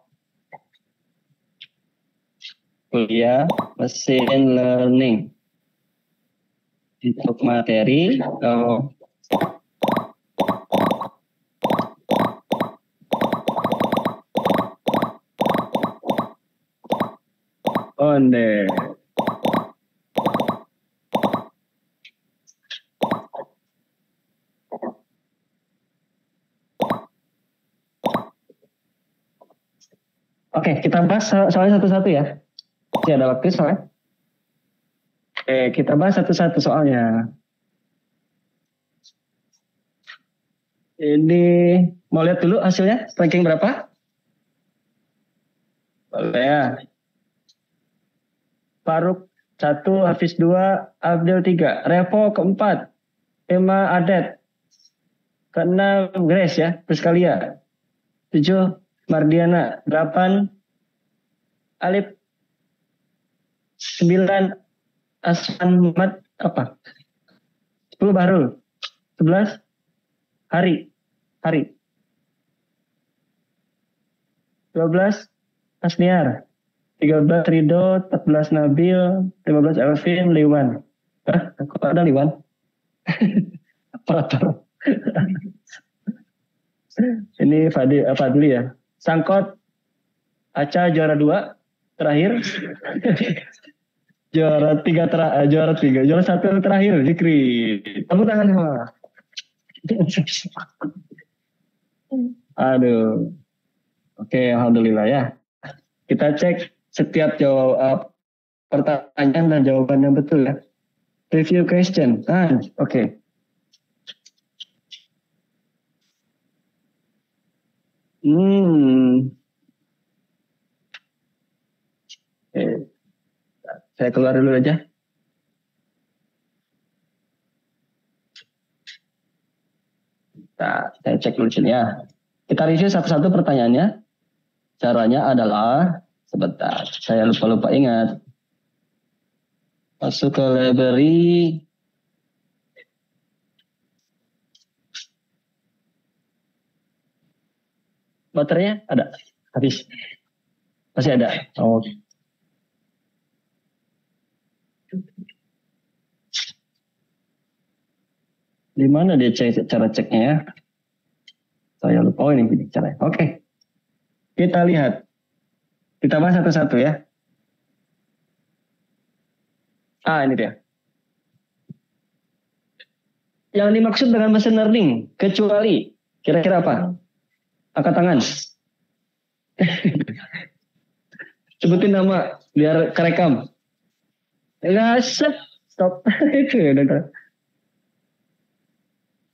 kuliah mesin learning untuk materi. Onde. Oke, kita bahas soalnya satu-satu ya. Masih ada waktu soalnya. Oke, kita bahas satu-satu soalnya. Ini mau lihat dulu hasilnya, ranking berapa? Boleh ya. Faruk 1, Hafiz 2, Abdul 3, Revo keempat, Emma Adet ke-6, Grace ya, Priskalia 7, Mardiana 8, Alif 9, Asman Mat apa? 10 Bahrul, 11 Hari 12 Asniar, 13 Rido, 14 Nabil, 15 Elvin, Liwan. Kok ada Liwan? Operator. Ini Fadli ya. Sangkot Aca juara 2 terakhir. juara 1 terakhir Zikri. Tepuk tangan semua. Aduh. Oke, alhamdulillah ya. Kita cek setiap jawab pertanyaan dan jawabannya betul ya. Review question. Oke. Saya keluar dulu aja. Nah, saya cek dulu sini ya. Kita review satu-satu pertanyaannya. Caranya adalah, sebentar, saya lupa ingat. Masuk ke library. Baterainya ada? Habis? Masih ada? Oh. Di mana dia cara ceknya ya? Saya lupa. Oh ini caranya. Oke. Kita lihat. Kita bahas satu-satu ya. Ini dia. Yang dimaksud dengan machine learning, kecuali kira-kira apa? Angkat tangan. Sebutin nama biar kerekam. Enggak, stop. Itu ya,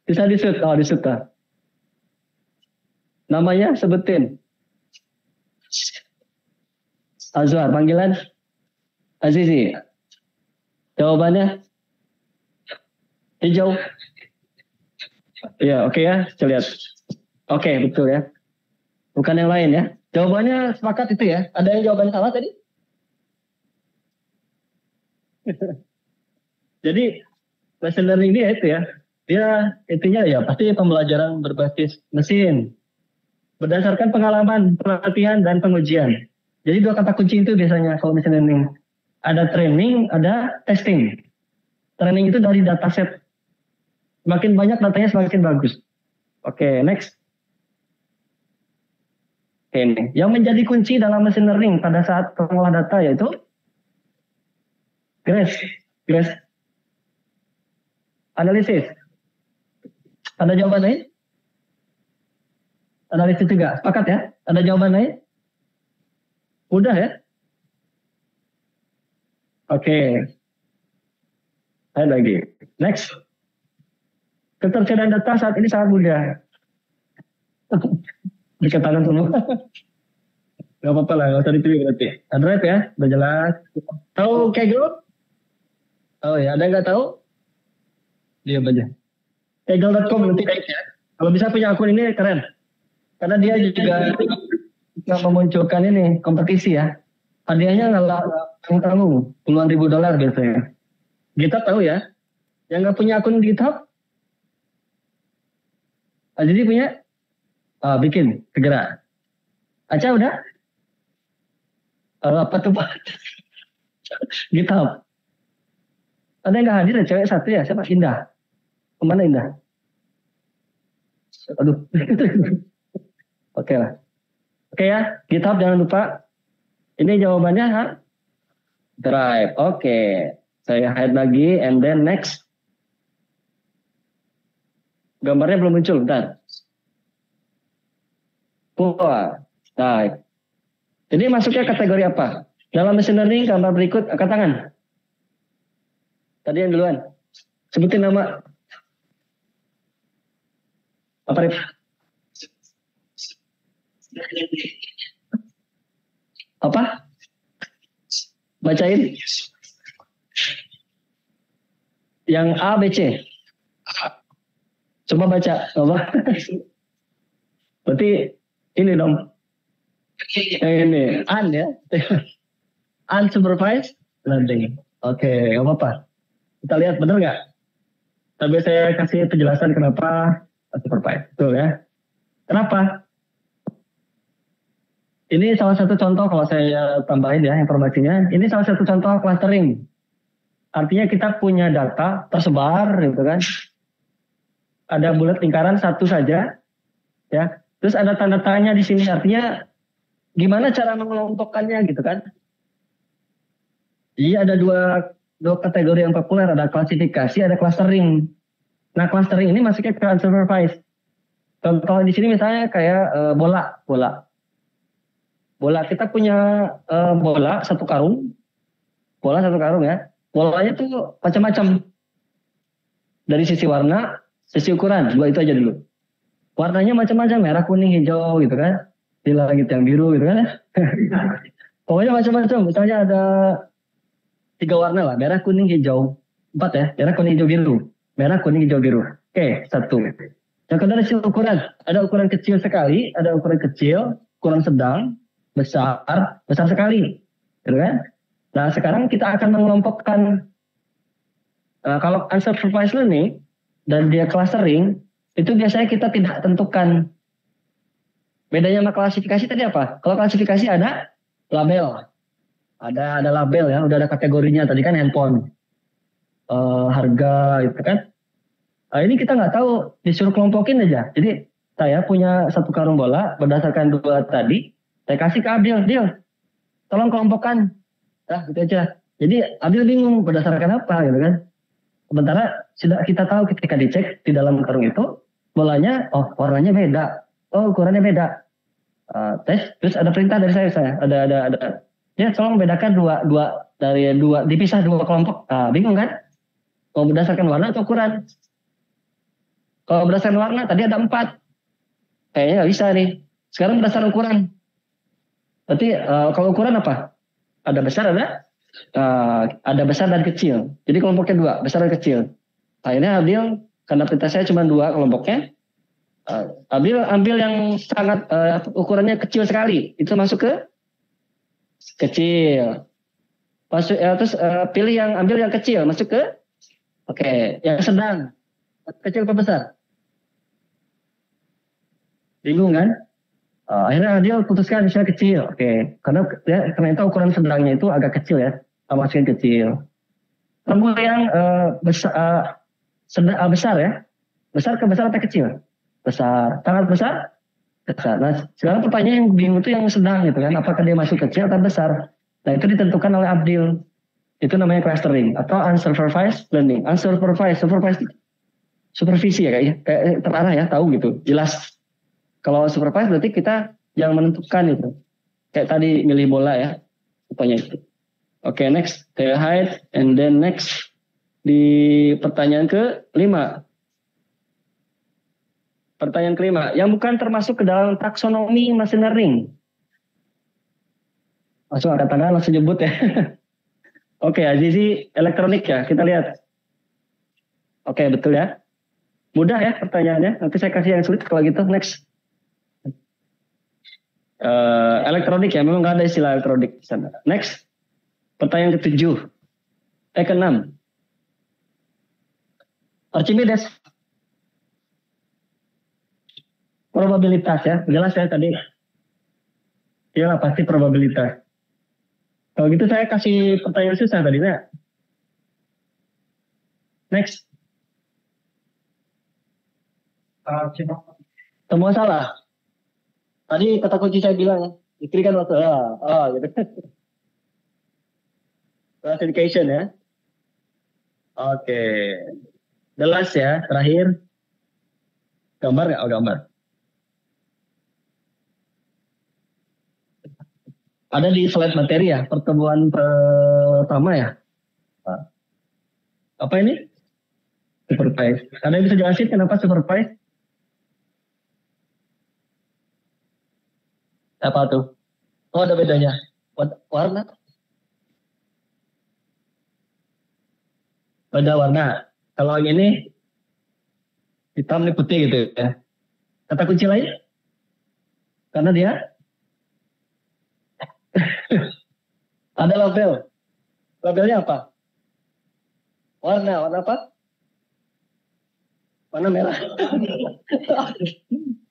bisa di-shoot. Oh, di-shoot lah. Namanya sebutin. Azwar, panggilan Azizi. Jawabannya hijau. Ya, oke ya, kita lihat. Oke, betul ya. Bukan yang lain ya. Jawabannya sepakat itu ya. Ada yang jawaban salah tadi? Jadi machine learning dia itu ya. Dia intinya ya pasti pembelajaran berbasis mesin. Berdasarkan pengalaman, pelatihan, dan pengujian. Jadi dua kata kunci itu biasanya kalau machine learning. Ada training, ada testing. Training itu dari dataset. Semakin banyak datanya semakin bagus. Oke, next. Oke, ini. Yang menjadi kunci dalam machine learning pada saat pengolah data yaitu Grace. Analisis. Ada jawaban lain? Analisis juga. Sepakat ya? Ada jawaban lain? Mudah ya? Oke. Ada lagi. Next. Ketersediaan data saat ini sangat mudah. Dikatakan semua. Gak apa-apa lah, gak usah dipilih berarti. Android ya, udah jelas. Tahu Kaggle? Oh ya, ada yang nggak tahu? Diam aja. Kaggle.com nanti ya. Kalau bisa punya akun ini keren. Karena dia juga memunculkan ini kompetisi ya. Hadiahnya nggak tanggung, puluhan ribu dolar biasanya. GitHub tahu ya? Yang nggak punya akun GitHub? Jadi punya? Bikin, segera. Aca udah? Apa tuh Pak? GitHub. Ada yang nggak hadir ya, cewek satu ya? Siapa? Indah. Kemana Indah? Aduh. Oke lah. Oke ya, GitHub jangan lupa. Ini jawabannya hard drive. Oke. Saya hide lagi, and then next. Gambarnya belum muncul, bentar. Wah, drive. Jadi masuknya kategori apa? Dalam machine learning, gambar berikut, angkat tangan. Tadi yang duluan. Sebutin nama. Apa, Rif? Apa? Bacain. Yang A, B, C. Coba baca. Apa? Berarti ini dong. Ini. An ya. Unsupervised learning. Oke, gak apa-apa. Kita lihat benar nggak? Tapi saya kasih penjelasan kenapa unsupervised. Betul ya. Kenapa? Ini salah satu contoh kalau saya tambahin ya informasinya. Ini salah satu contoh clustering. Artinya kita punya data tersebar gitu kan. Ada bulat lingkaran satu saja ya. Terus ada tanda tanya di sini artinya gimana cara mengelompokkannya gitu kan. Jadi ada dua kategori yang populer, ada klasifikasi, ada clustering. Nah, clustering ini masuknya ke unsupervised. Contoh di sini misalnya kayak bola. Bola kita punya bola satu karung ya. Bolanya tuh macam-macam. Dari sisi warna, sisi ukuran, dua itu aja dulu. Warnanya macam-macam, merah, kuning, hijau gitu kan. Di langit yang biru gitu kan. Pokoknya macam-macam. Misalnya ada 3 warna lah, merah, kuning, hijau. 4 ya, merah, kuning, hijau, biru. Merah, kuning, hijau, biru. Oke, 1. Yang kedua ada ukuran. Ada ukuran kecil sekali, ada ukuran kecil, ukuran sedang, besar sekali. Gitu kan? Nah, sekarang kita akan mengelompokkan kalau unsupervised learning dan dia clustering, itu biasanya kita tidak tentukan. Bedanya sama klasifikasi tadi apa? Kalau klasifikasi ada label. Ada label ya, udah ada kategorinya. Tadi kan handphone, harga gitu kan. Nah, ini kita nggak tahu, disuruh kelompokin aja. Jadi saya punya satu karung bola berdasarkan dua tadi, saya kasih ke Abdil, Dil, tolong kelompokkan. Nah, gitu aja. Jadi Abdil bingung berdasarkan apa gitu kan. Sementara sudah kita tahu ketika dicek di dalam karung itu bolanya, oh warnanya beda, oh ukurannya beda. Terus ada perintah dari saya ada. Ya tolong bedakan dua dipisah dua kelompok. Bingung kan? Mau berdasarkan warna atau ukuran? Kalau berdasarkan warna tadi ada 4, kayaknya nggak bisa nih. Sekarang berdasarkan ukuran. Berarti kalau ukuran apa? Ada besar, ada besar dan kecil. Jadi kelompoknya 2, besar dan kecil. Akhirnya Abdil, karena perintah saya cuma 2 kelompoknya, Abdil ambil yang sangat ukurannya kecil sekali. Itu masuk ke kecil. Masuk terus pilih ambil yang kecil, masuk ke yang sedang. Kecil apa besar? Bingung kan? Akhirnya dia putuskan misalnya kecil. Karena ternyata ukuran sedangnya itu agak kecil ya. Masukin kecil. Tunggu yang besar ya. Besar ke besar atau kecil? Besar. Sangat besar? Besar. Nah, sekarang pertanyaan yang bingung itu yang sedang gitu kan. Apakah dia masuk kecil atau besar? Nah, itu ditentukan oleh Abdil. Itu namanya clustering atau unsupervised learning. Supervisi ya kayaknya. Kayak terarah ya, tahu gitu. Jelas. Kalau supervised berarti kita yang menentukan itu. Kayak tadi milih bola ya. Rupanya itu. Next. The height and then next. Di pertanyaan ke-5. Pertanyaan kelima, yang bukan termasuk ke dalam taksonomi machine learning. Langsung angkat tangan, langsung nyebut ya. Azizi elektronik ya, kita lihat. Betul ya. Mudah ya pertanyaannya, nanti saya kasih yang sulit kalau gitu, next. Elektronik ya, memang nggak ada istilah elektronik di sana. Next, pertanyaan ke-7. Ke-6. Archimedes. Probabilitas ya, jelas ya tadi. Iya pasti probabilitas. Kalau gitu saya kasih pertanyaan susah tadi ya. Next. Semua salah. Tadi kata kunci saya bilang, istri kan waktu gitu. Classification ya. The last ya, terakhir. Gambar nggak? Gambar. Ada di slide materi ya, pertemuan pertama ya. Apa ini? Supervise. Anda bisa jelasin kenapa supervise? Apa tuh? Oh, ada bedanya. Warna? Beda warna. Kalau yang ini hitam ini putih gitu ya. Kata kunci lain? Karena dia ada label. Labelnya apa? Warna apa? Warna merah.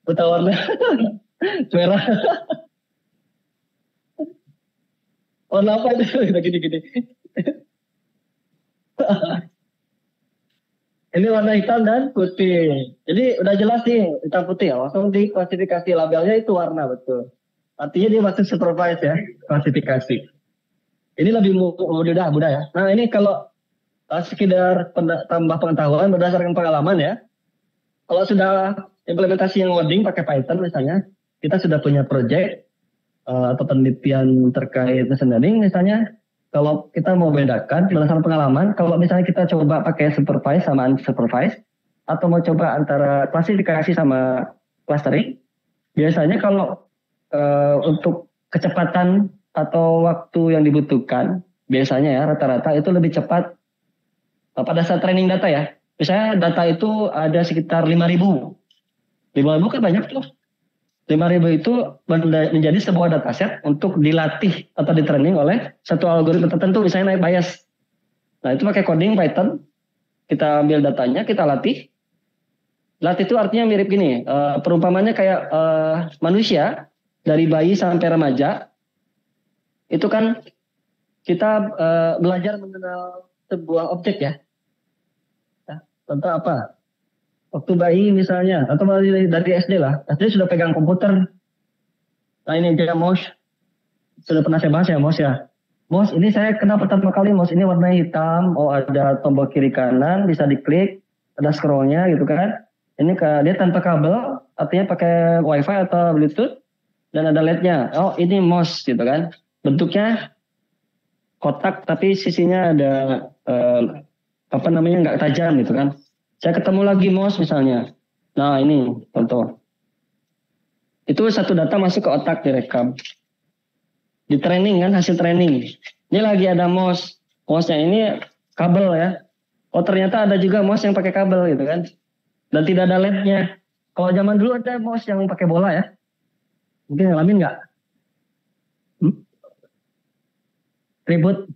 Buta warna merah. Warna apa itu? Gini. Ini warna hitam dan putih. Jadi udah jelas nih hitam putih ya. Langsung di klasifikasi labelnya itu warna betul. Artinya dia masuk supervise ya, klasifikasi. Ini lebih mudah ya. Nah ini kalau sekedar tambah pengetahuan berdasarkan pengalaman ya. Kalau sudah implementasi yang coding pakai Python misalnya, kita sudah punya project atau penelitian terkait machine learning misalnya. Kalau kita mau bedakan berdasarkan pengalaman, kalau misalnya kita coba pakai supervise sama unsupervised, atau mau coba antara klasifikasi sama clustering, biasanya kalau untuk kecepatan atau waktu yang dibutuhkan, biasanya ya rata-rata itu lebih cepat pada saat training data ya. Misalnya data itu ada sekitar 5.000. 5.000 kan banyak tuh. 5.000 itu menjadi sebuah dataset untuk dilatih atau di-training oleh satu algoritma tertentu, misalnya naik bias. Nah itu pakai coding Python, kita ambil datanya, kita latih. Latih itu artinya mirip gini, perumpamannya kayak manusia, dari bayi sampai remaja, itu kan kita belajar mengenal sebuah objek ya. Contoh apa? Waktu bayi misalnya, atau dari SD lah. SD sudah pegang komputer. Nah ini dia mouse. Sudah pernah saya bahas ya mouse ya. Mouse ini saya kenal pertama kali mouse ini warna hitam. Oh ada tombol kiri kanan bisa diklik. Ada scrollnya gitu kan. Ini dia tanpa kabel. Artinya pakai wifi atau bluetooth. Dan ada LED-nya. Oh ini mouse gitu kan. Bentuknya kotak tapi sisinya ada apa namanya nggak tajam gitu kan. Saya ketemu lagi mouse misalnya. Nah ini contoh. Itu satu data masuk ke otak direkam. Di training kan hasil training. Ini lagi ada mouse. Mouse-nya ini kabel ya. Oh ternyata ada juga mouse yang pakai kabel gitu kan. Dan tidak ada LED-nya. Kalau zaman dulu ada mouse yang pakai bola ya. Mungkin ngalamin nggak? Ribut.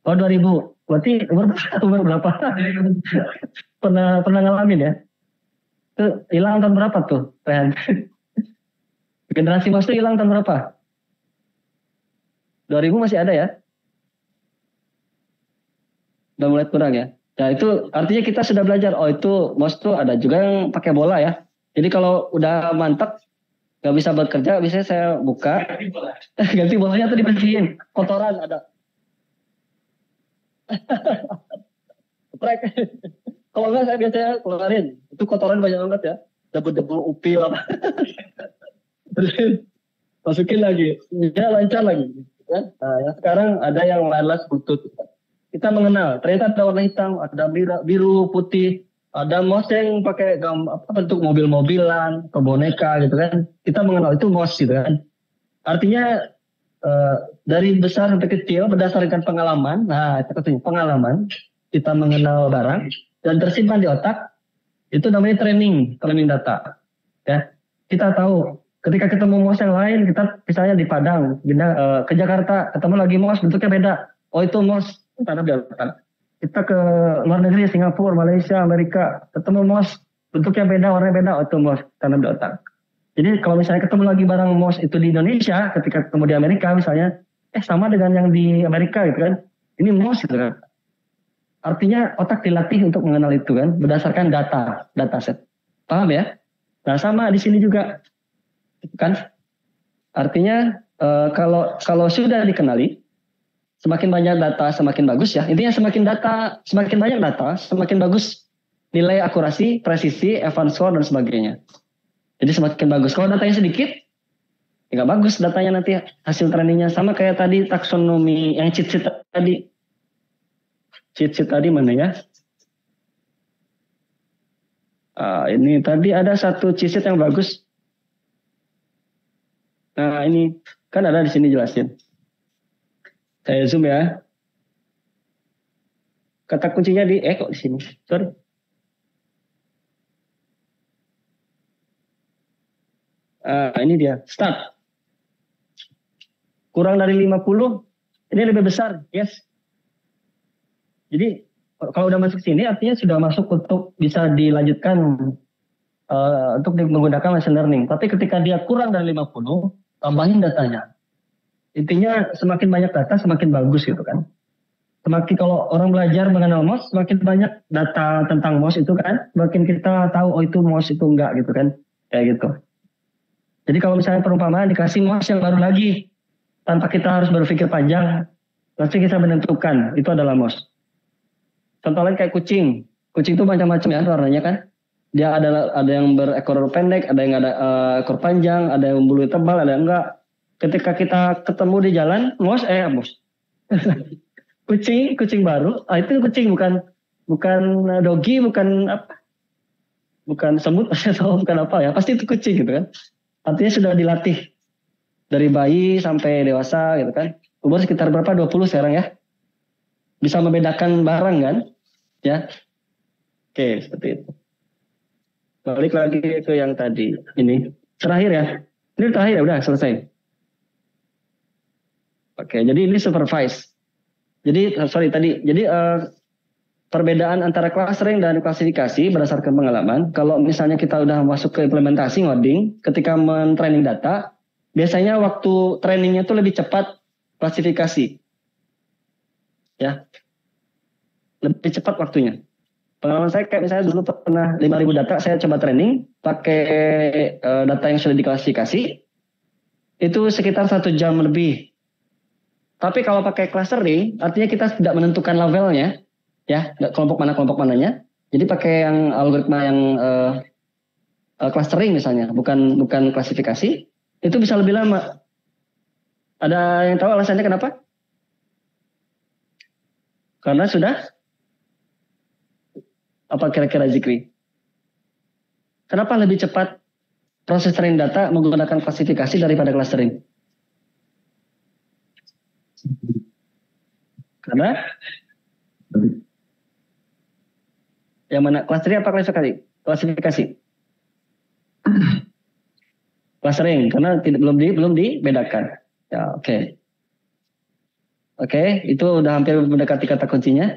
Oh 2000. Berarti umur berapa? pernah ngalamin ya? Itu hilang tahun berapa tuh, Rehan? Generasi mouse itu hilang tahun berapa? 2000 masih ada ya? Udah mulai kurang ya? Nah itu artinya kita sudah belajar. Oh itu mouse tuh ada juga yang pakai bola ya. Jadi kalau udah mantap nggak bisa bekerja, bisa saya buka. Ganti bolanya tuh dibersihin. Kotoran ada. Kalau enggak saya biasanya keluarin. Itu kotoran banyak banget ya. Debu-debu upil apa. Terus masukin lagi. Ya lancar lagi. Kan? Nah, yang sekarang ada yang wireless bluetooth. Kita mengenal. Ternyata ada warna hitam, ada biru, putih. Ada mouse yang pakai bentuk mobil-mobilan, ke boneka gitu kan. Kita mengenal itu mouse gitu kan. Artinya dari besar sampai kecil berdasarkan pengalaman. Nah, itu katanya pengalaman. Kita mengenal barang dan tersimpan di otak. Itu namanya training data. Ya, kita tahu ketika ketemu mouse yang lain, kita misalnya di Padang, ke Jakarta, ketemu lagi mouse bentuknya beda. Oh itu mouse tanam di otak. Kita ke luar negeri, Singapura, Malaysia, Amerika, ketemu mouse bentuknya beda, warnanya beda. Oh itu mouse tanam di otak. Jadi kalau misalnya ketemu lagi barang mouse itu di Indonesia, ketika ketemu di Amerika misalnya, sama dengan yang di Amerika gitu kan. Ini mouse gitu kan. Artinya otak dilatih untuk mengenal itu kan, berdasarkan data set. Paham ya? Nah sama di sini juga, kan? Artinya kalau sudah dikenali, semakin banyak data semakin bagus ya. Intinya semakin banyak data, semakin bagus nilai akurasi, presisi, advance score dan sebagainya. Jadi semakin bagus. Kalau datanya sedikit, ya nggak bagus datanya nanti hasil trainingnya. Sama kayak tadi taksonomi yang cheat sheet tadi. Cheat sheet tadi mana ya? Ini tadi ada satu cheat sheet yang bagus. Nah ini kan ada di sini jelasin. Saya zoom ya. Kata kuncinya kok di sini. Sorry. Ini dia, start. Kurang dari 50, ini lebih besar, yes. Jadi kalau udah masuk sini artinya sudah masuk untuk bisa dilanjutkan untuk menggunakan machine learning. Tapi ketika dia kurang dari 50, tambahin datanya. Intinya semakin banyak data semakin bagus gitu kan. Semakin kalau orang belajar mengenal mouse, semakin banyak data tentang mouse itu kan, semakin kita tahu oh itu mouse itu enggak gitu kan, kayak gitu. Jadi kalau misalnya perumpamaan dikasih mouse yang baru lagi, tanpa kita harus berpikir panjang, pasti kita menentukan itu adalah mouse. Contoh lain kayak kucing. Kucing itu macam-macam ya warnanya kan. Dia ada yang berekor pendek, ada yang ada ekor panjang, ada yang bulu tebal, ada yang enggak. Ketika kita ketemu di jalan, mouse. kucing baru, itu kucing bukan doggy, bukan apa? Bukan semut, bukan apa ya. Pasti itu kucing gitu kan. Artinya sudah dilatih dari bayi sampai dewasa gitu kan. Umur sekitar berapa? 20 sekarang ya. Bisa membedakan barang kan? Ya. Oke, seperti itu. Balik lagi ke yang tadi. Ini terakhir ya. Ini terakhir ya, udah selesai. Oke, jadi ini supervise. Jadi perbedaan antara clustering dan klasifikasi berdasarkan pengalaman. Kalau misalnya kita udah masuk ke implementasi ngoding, ketika men-training data, biasanya waktu trainingnya itu lebih cepat klasifikasi. Ya. Lebih cepat waktunya. Pengalaman saya kayak misalnya dulu pernah 5.000 data, saya coba training pakai data yang sudah diklasifikasi, itu sekitar 1 jam lebih. Tapi kalau pakai clustering, artinya kita tidak menentukan levelnya, ya, kelompok mananya. Jadi pakai yang algoritma yang clustering misalnya, bukan klasifikasi, itu bisa lebih lama. Ada yang tahu alasannya kenapa? Karena sudah apa kira-kira Zikri? Kenapa lebih cepat proses training data menggunakan klasifikasi daripada clustering? Karena yang mana clustering apa klasifikasi? Clustering, karena belum dibedakan. Ya, oke. Oke, itu udah hampir mendekati kata kuncinya.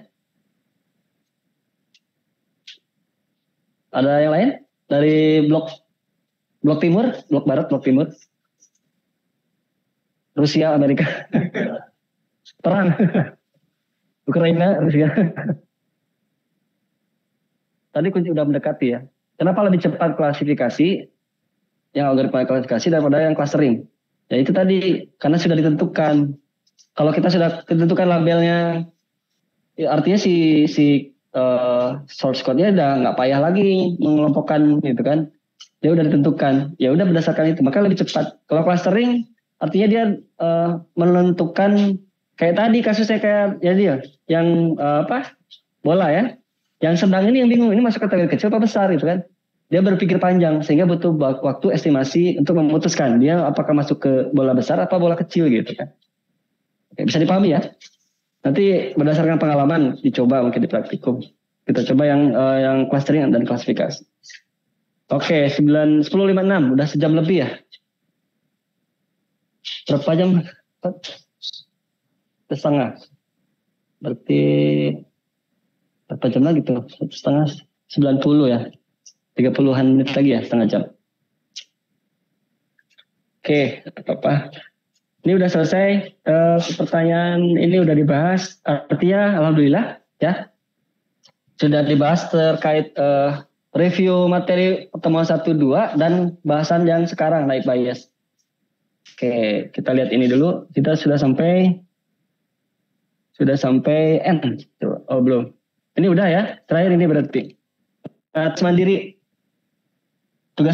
Ada yang lain? Dari blok timur, blok barat, blok timur. Rusia, Amerika. Perang. Ukraina, Rusia. Tadi kunci udah mendekati ya. Kenapa lebih cepat klasifikasi yang algoritma klasifikasi daripada yang clustering? Ya itu tadi, karena sudah ditentukan. Kalau kita sudah ditentukan labelnya, ya artinya si source code-nya udah nggak payah lagi mengelompokkan gitu kan. Dia udah ditentukan. Ya udah berdasarkan itu, maka lebih cepat. Kalau clustering, artinya dia menentukan kayak tadi kasusnya kayak ya dia yang bola ya. Yang sedang ini yang bingung, ini masuk kategori kecil apa besar gitu kan. Dia berpikir panjang sehingga butuh waktu estimasi untuk memutuskan dia apakah masuk ke bola besar atau bola kecil gitu kan. Oke, bisa dipahami ya. Nanti berdasarkan pengalaman dicoba mungkin di praktikum. Kita coba yang clustering dan klasifikasi. Oke, 10.56 udah sejam lebih ya. Berapa jam? Setengah. Berarti berapa jam lagi tuh? Setengah 90 ya. 30-an menit lagi ya, setengah jam. Oke, apa-apa. Ini udah selesai. Pertanyaan ini udah dibahas. Artinya, alhamdulillah ya. Sudah dibahas terkait review materi pertemuan 1-2 dan bahasan yang sekarang naik bias. Oke, kita lihat ini dulu. Kita sudah sampai N. Oh belum. Ini udah ya. Terakhir ini berarti. Tugas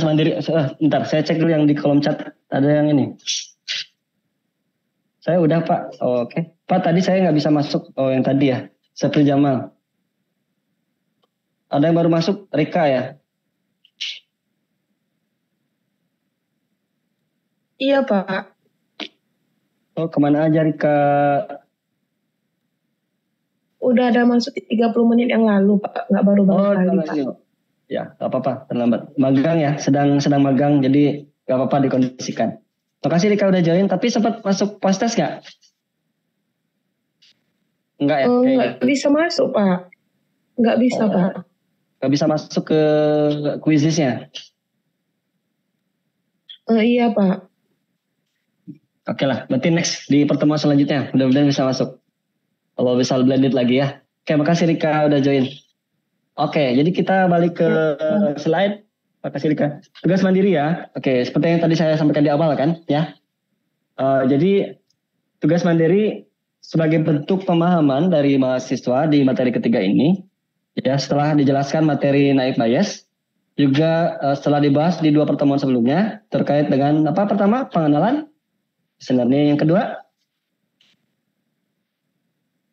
mandiri. Bentar, saya cek dulu yang di kolom chat. Ada yang ini. Saya udah Pak. Oh, oke. Pak tadi saya nggak bisa masuk. Oh yang tadi ya. Sepri Jamal. Ada yang baru masuk. Rika ya. Iya Pak. Oh kemana aja Rika? Udah ada masuk 30 menit yang lalu Pak. Nggak baru-baru kali Pak. Ya nggak apa-apa. Terlambat. Magang ya. Sedang magang. Jadi nggak apa-apa dikondisikan. Makasih Rika udah join. Tapi sempat masuk post-test nggak? Enggak ya? Nggak bisa masuk Pak. Nggak bisa Pak. Nggak bisa masuk ke quizisnya? Iya Pak. Oke lah, berarti next di pertemuan selanjutnya. Mudah-mudahan bisa masuk. Kalau bisa blended lagi ya. Oke, makasih Rika udah join. Oke, jadi kita balik ke slide. Makasih Rika. Tugas mandiri ya. Oke, seperti yang tadi saya sampaikan di awal kan, ya. Jadi tugas mandiri sebagai bentuk pemahaman dari mahasiswa di materi ketiga ini, ya setelah dijelaskan materi naik bias, juga setelah dibahas di 2 pertemuan sebelumnya terkait dengan apa pertama pengenalan, sebenarnya yang kedua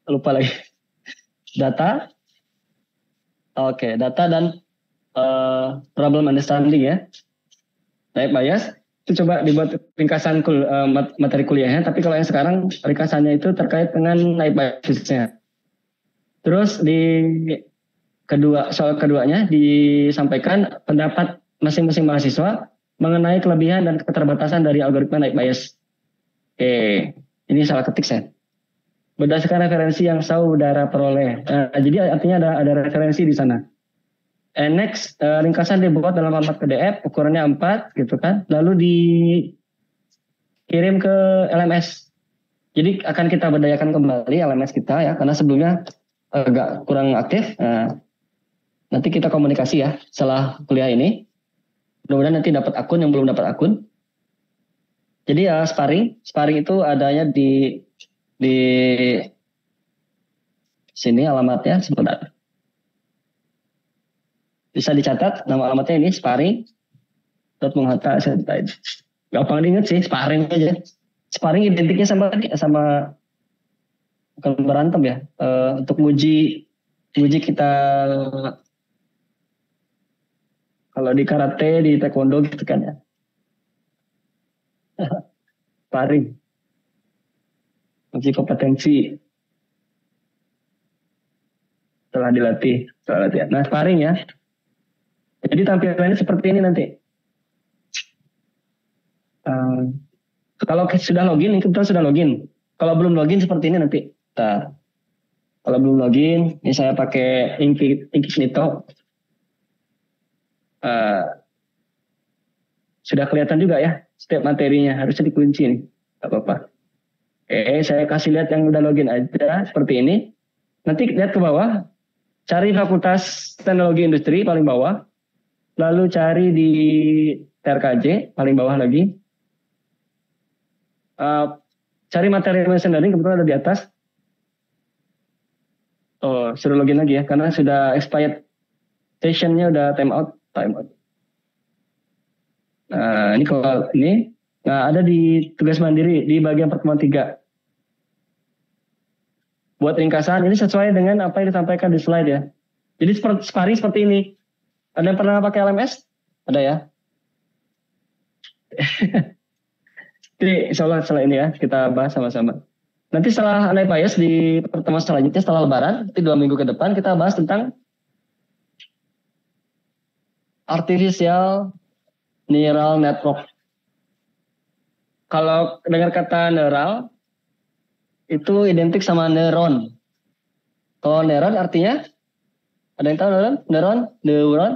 lupa lagi data, data dan problem understanding ya naik bias. Itu coba dibuat ringkasan materi kuliahnya, tapi kalau yang sekarang ringkasannya itu terkait dengan naik biasnya. Terus di soal keduanya disampaikan pendapat masing-masing mahasiswa mengenai kelebihan dan keterbatasan dari algoritma naik bias. Oke, ini salah ketik saya. Berdasarkan referensi yang saudara peroleh. Jadi artinya ada referensi di sana. Next, ringkasan dibuat dalam format PDF, ukurannya 4 gitu kan. Lalu dikirim ke LMS. Jadi akan kita berdayakan kembali LMS kita ya, karena sebelumnya agak kurang aktif. nanti kita komunikasi ya setelah kuliah ini. Mudah-mudahan nanti dapat akun yang belum dapat akun. Jadi ya sparring itu adanya di sini alamatnya sebentar. Bisa dicatat nama alamatnya ini sparring. Menghatta gampang diingat sih, sparring aja. Sparring identiknya sama bukan berantem ya. Untuk nguji kita kalau di karate, di taekwondo gitu kan ya. Sparring. Uji kompetensi. Setelah dilatih. Nah, sparring ya. Jadi tampilannya seperti ini nanti. Kalau sudah login, kita sudah login. Kalau belum login seperti ini nanti. Nah, kalau belum login, ini saya pakai Incognito. Sudah kelihatan juga ya setiap materinya, harusnya dikunci nih, nggak apa-apa. Saya kasih lihat yang udah login aja seperti ini. Nanti lihat ke bawah, cari Fakultas Teknologi Industri paling bawah, lalu cari di TRKJ paling bawah lagi. Cari materi machine learning, kebetulan ada di atas. Sudah login lagi ya, karena sudah expired sessionnya, udah time out. Nah, ini kalau ini, nah ada di tugas mandiri di bagian pertemuan 3. Buat ringkasan, ini sesuai dengan apa yang disampaikan di slide ya. Jadi sparring seperti ini. Ada yang pernah pakai LMS? Ada ya? Jadi insya Allah setelah ini ya, kita bahas sama-sama. Nanti setelah Anai Payes di pertemuan selanjutnya setelah Lebaran, nanti 2 minggu ke depan kita bahas tentang artificial neural network. Kalau dengar kata neural, itu identik sama neuron. Kalau neuron artinya, ada yang tahu neuron? Neuron?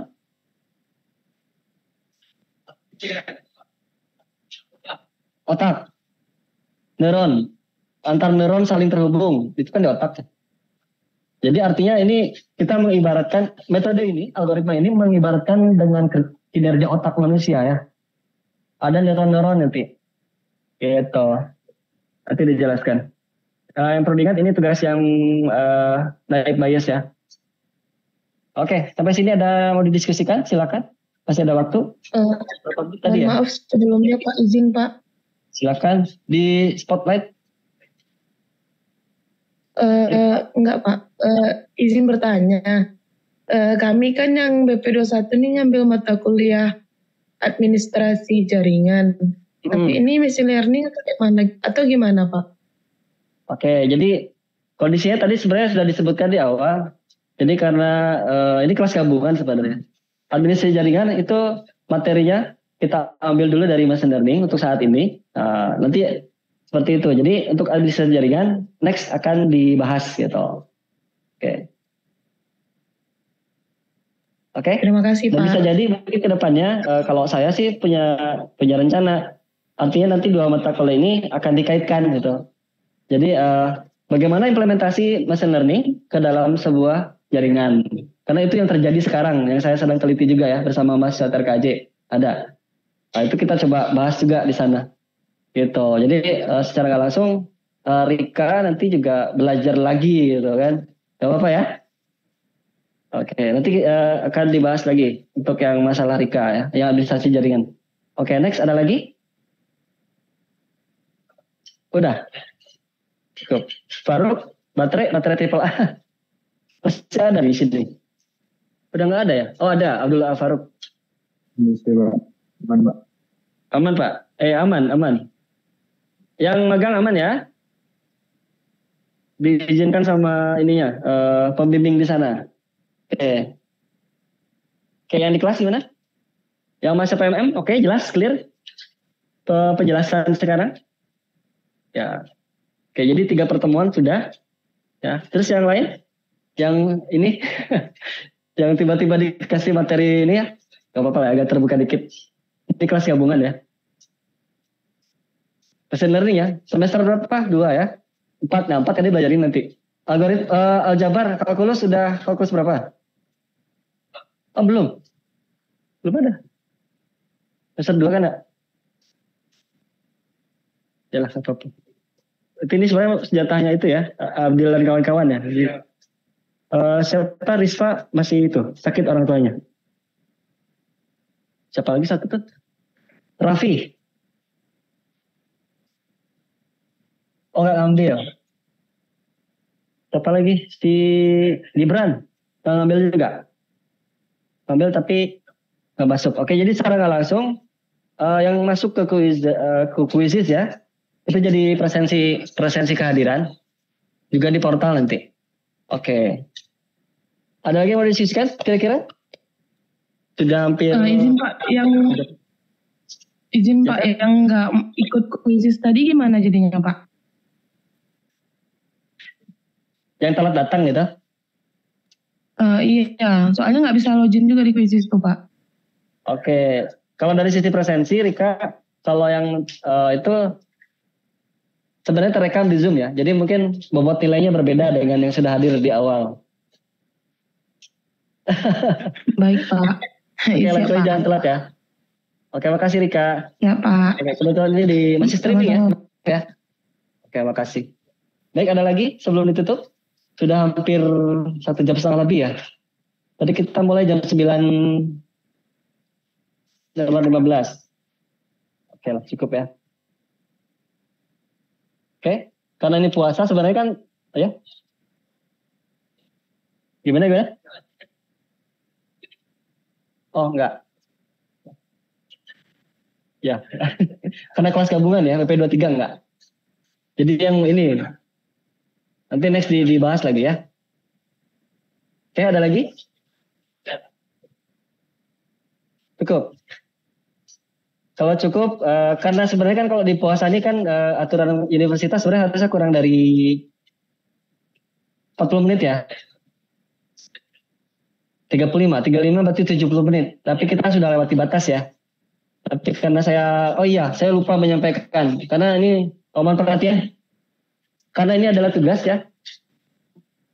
Otak. Neuron. Antar neuron saling terhubung. Itu kan di otak. Jadi artinya ini kita mengibaratkan, metode ini, algoritma ini mengibaratkan dengan kinerja otak manusia ya. Ada neuron-neuron nanti. Gitu. Nanti dijelaskan. Yang perlu diingat ini tugas yang naik bias ya. Oke, sampai sini ada mau didiskusikan? Silakan. Masih ada waktu? Tadi maaf sebelumnya Pak, izin Pak. Silakan di spotlight. Enggak Pak, izin bertanya. Kami kan yang BP21 ini ngambil mata kuliah administrasi jaringan. Tapi ini machine learning atau gimana Pak? Oke, jadi kondisinya tadi sebenarnya sudah disebutkan di awal. Jadi karena ini kelas gabungan sebenarnya. Administrasi jaringan itu materinya kita ambil dulu dari machine learning untuk saat ini. Nanti seperti itu. Jadi untuk administrasi jaringan next akan dibahas gitu. Oke. Terima kasih Pak. Dan bisa jadi mungkin ke depannya kalau saya sih punya rencana. Artinya nanti 2 mata kuliah ini akan dikaitkan gitu. Jadi bagaimana implementasi machine learning ke dalam sebuah jaringan. Karena itu yang terjadi sekarang yang saya sedang teliti juga ya bersama Mas TRKJ ada. Nah, itu kita coba bahas juga di sana. Gitu. Jadi secara nggak langsung Rika nanti juga belajar lagi gitu kan. Gak apa-apa ya. Oke, nanti akan dibahas lagi untuk yang masalah Rika ya, yang administrasi jaringan. Oke, next ada lagi? Udah. Cukup. Faruk, baterai triple A. Masih ada di sini. Udah nggak ada ya? Oh ada, Abdullah Faruk. Aman Pak. Aman Pak. Aman. Yang magang aman ya? Diizinkan sama ininya, pembimbing di sana. Oke, yang di kelas gimana? Yang masa PMM, oke, jelas, clear. Penjelasan sekarang. Ya, oke, jadi 3 pertemuan sudah. Ya, terus yang lain, yang ini, yang tiba-tiba dikasih materi ini ya, gak apa-apa lah, agak terbuka dikit. Ini kelas gabungan ya. Machine learning ya, semester berapa? 2 ya? 4, nah 4 tadi belajarin nanti. Algoritma aljabar, kalkulus sudah kalkulus berapa? Oh belum ada. Semester 2 kan ya? Yalah apa-apa. Ini sebenarnya senjatanya itu ya, Abdil dan kawan-kawan ya. Jadi, siapa Risfa masih itu sakit orang tuanya. Siapa lagi satu tuh? Raffi. Oh nggak ngambil. Siapa lagi? Si Gibran. Nggak ngambil juga. Ngambil tapi nggak masuk. Oke, jadi secara nggak langsung yang masuk ke kuisis ya, itu jadi presensi kehadiran juga di portal nanti. Oke. Ada lagi yang mau disiskan kira-kira? Sudah hampir. Izin Pak, yang nggak ikut kuisis tadi gimana jadinya Pak? Yang telat datang gitu? Iya, soalnya nggak bisa login juga di kuisis tuh Pak. Oke, kalau dari sisi presensi, Rika, kalau yang itu sebenarnya terekam di Zoom ya, jadi mungkin bobot nilainya berbeda dengan yang sudah hadir di awal. Baik Pak. Oke, langsung jangan telat ya. Oke, makasih Rika. Ya Pak. Oke, kebetulan ini masih streaming ya. Oke, makasih. Baik, ada lagi sebelum ditutup? Sudah hampir 1 jam setengah lebih ya. Tadi kita mulai jam 9.15. Oke lah, cukup ya. Oke, karena ini puasa sebenarnya kan, ya. Gimana? Oh, enggak. Ya, karena kelas gabungan ya, PP23 enggak. Jadi yang ini, nanti next dibahas lagi ya. Oke, ada lagi? Cukup. Kalau cukup, karena sebenarnya kan kalau di puasa ini kan aturan universitas sebenarnya harusnya kurang dari 40 menit ya. 35 berarti 70 menit. Tapi kita sudah lewati batas ya. Tapi karena saya lupa menyampaikan. Karena ini, mohon perhatian. Karena ini adalah tugas ya.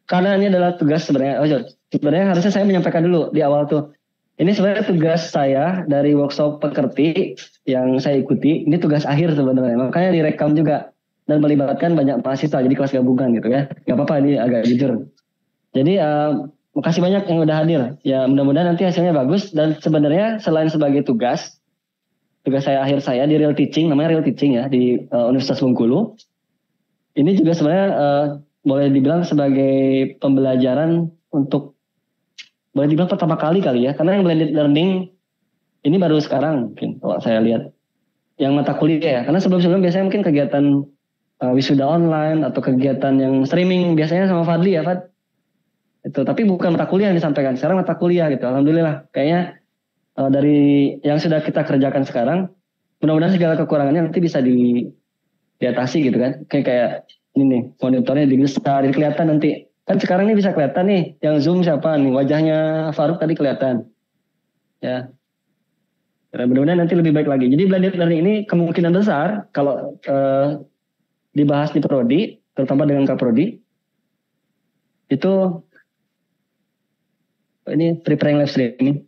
Karena ini adalah tugas sebenarnya. Sebenarnya harusnya saya menyampaikan dulu di awal tuh. Ini sebenarnya tugas saya dari workshop pekerti yang saya ikuti. Ini tugas akhir sebenarnya. Makanya direkam juga. Dan melibatkan banyak mahasiswa. Jadi kelas gabungan gitu ya. Gak apa-apa, ini agak jujur. Jadi makasih banyak yang udah hadir. Ya mudah-mudahan nanti hasilnya bagus. Dan sebenarnya selain sebagai tugas saya akhir saya di Real Teaching, namanya Real Teaching ya, di Universitas Bengkulu. Ini juga sebenarnya boleh dibilang sebagai pembelajaran untuk, boleh dibilang pertama kali ya. Karena yang blended learning ini baru sekarang mungkin kalau saya lihat. Yang mata kuliah ya. Karena sebelum-sebelum biasanya mungkin kegiatan wisuda online atau kegiatan yang streaming biasanya sama Fadli ya Fad. Itu, tapi bukan mata kuliah yang disampaikan. Sekarang mata kuliah gitu. Alhamdulillah. Kayaknya dari yang sudah kita kerjakan sekarang, mudah-mudahan segala kekurangannya nanti bisa diatasi gitu kan. Kayak ini nih, monitornya dibesar, kelihatan nanti. Kan sekarang ini bisa kelihatan nih, yang Zoom siapa nih, wajahnya Faruk tadi kelihatan. Ya. Mudah-mudahan nanti lebih baik lagi. Jadi blended learning ini kemungkinan besar kalau dibahas di Prodi, terutama dengan Kaprodi, itu ini preparing live streaming.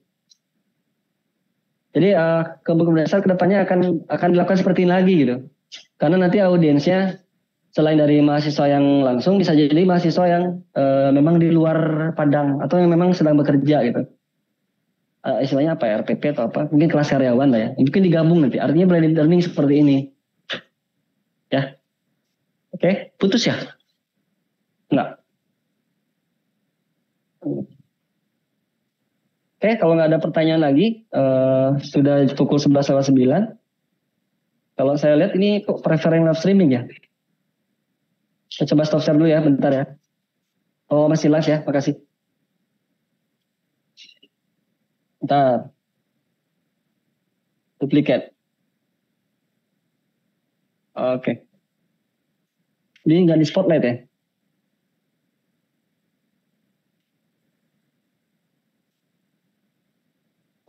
Jadi kemungkinan besar kedepannya akan dilakukan seperti ini lagi gitu. Karena nanti audiensnya selain dari mahasiswa yang langsung bisa jadi mahasiswa yang memang di luar Padang atau yang memang sedang bekerja gitu. Istilahnya apa ya, RPP atau apa? Mungkin kelas karyawan lah ya. Mungkin digabung nanti. Artinya blended learning seperti ini. Ya. Oke, putus ya? Enggak. Oke, kalau nggak ada pertanyaan lagi, sudah pukul 11.09. Kalau saya lihat ini kok preferring live streaming ya. Saya coba stop share dulu ya, bentar ya. Oh, masih live ya, makasih. Bentar. Duplicate. Oke. Ini nggak di spotlight ya?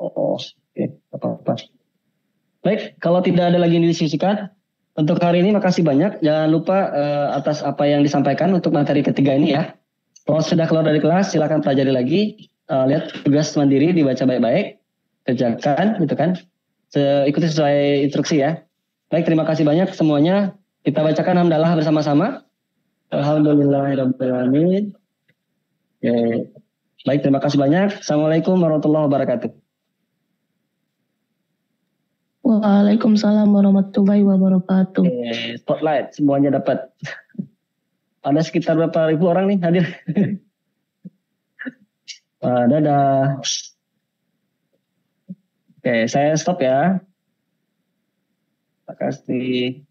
Oke, apa-apa. Baik, kalau tidak ada lagi yang didiskusikan, untuk hari ini makasih banyak. Jangan lupa atas apa yang disampaikan untuk materi ketiga ini ya. Kalau sudah keluar dari kelas, silakan pelajari lagi. lihat tugas mandiri, dibaca baik-baik, kerjakan gitu kan. Ikuti sesuai instruksi ya. Baik, terima kasih banyak semuanya. Kita bacakan hamdalah bersama-sama. Alhamdulillahirrahmanirrahim. Oke. Baik, terima kasih banyak. Assalamualaikum warahmatullahi wabarakatuh. Waalaikumsalam warahmatullahi wabarakatuh. Spotlight, semuanya dapat. Ada sekitar berapa ribu orang nih hadir. Dadah. Oke, saya stop ya. Terima kasih.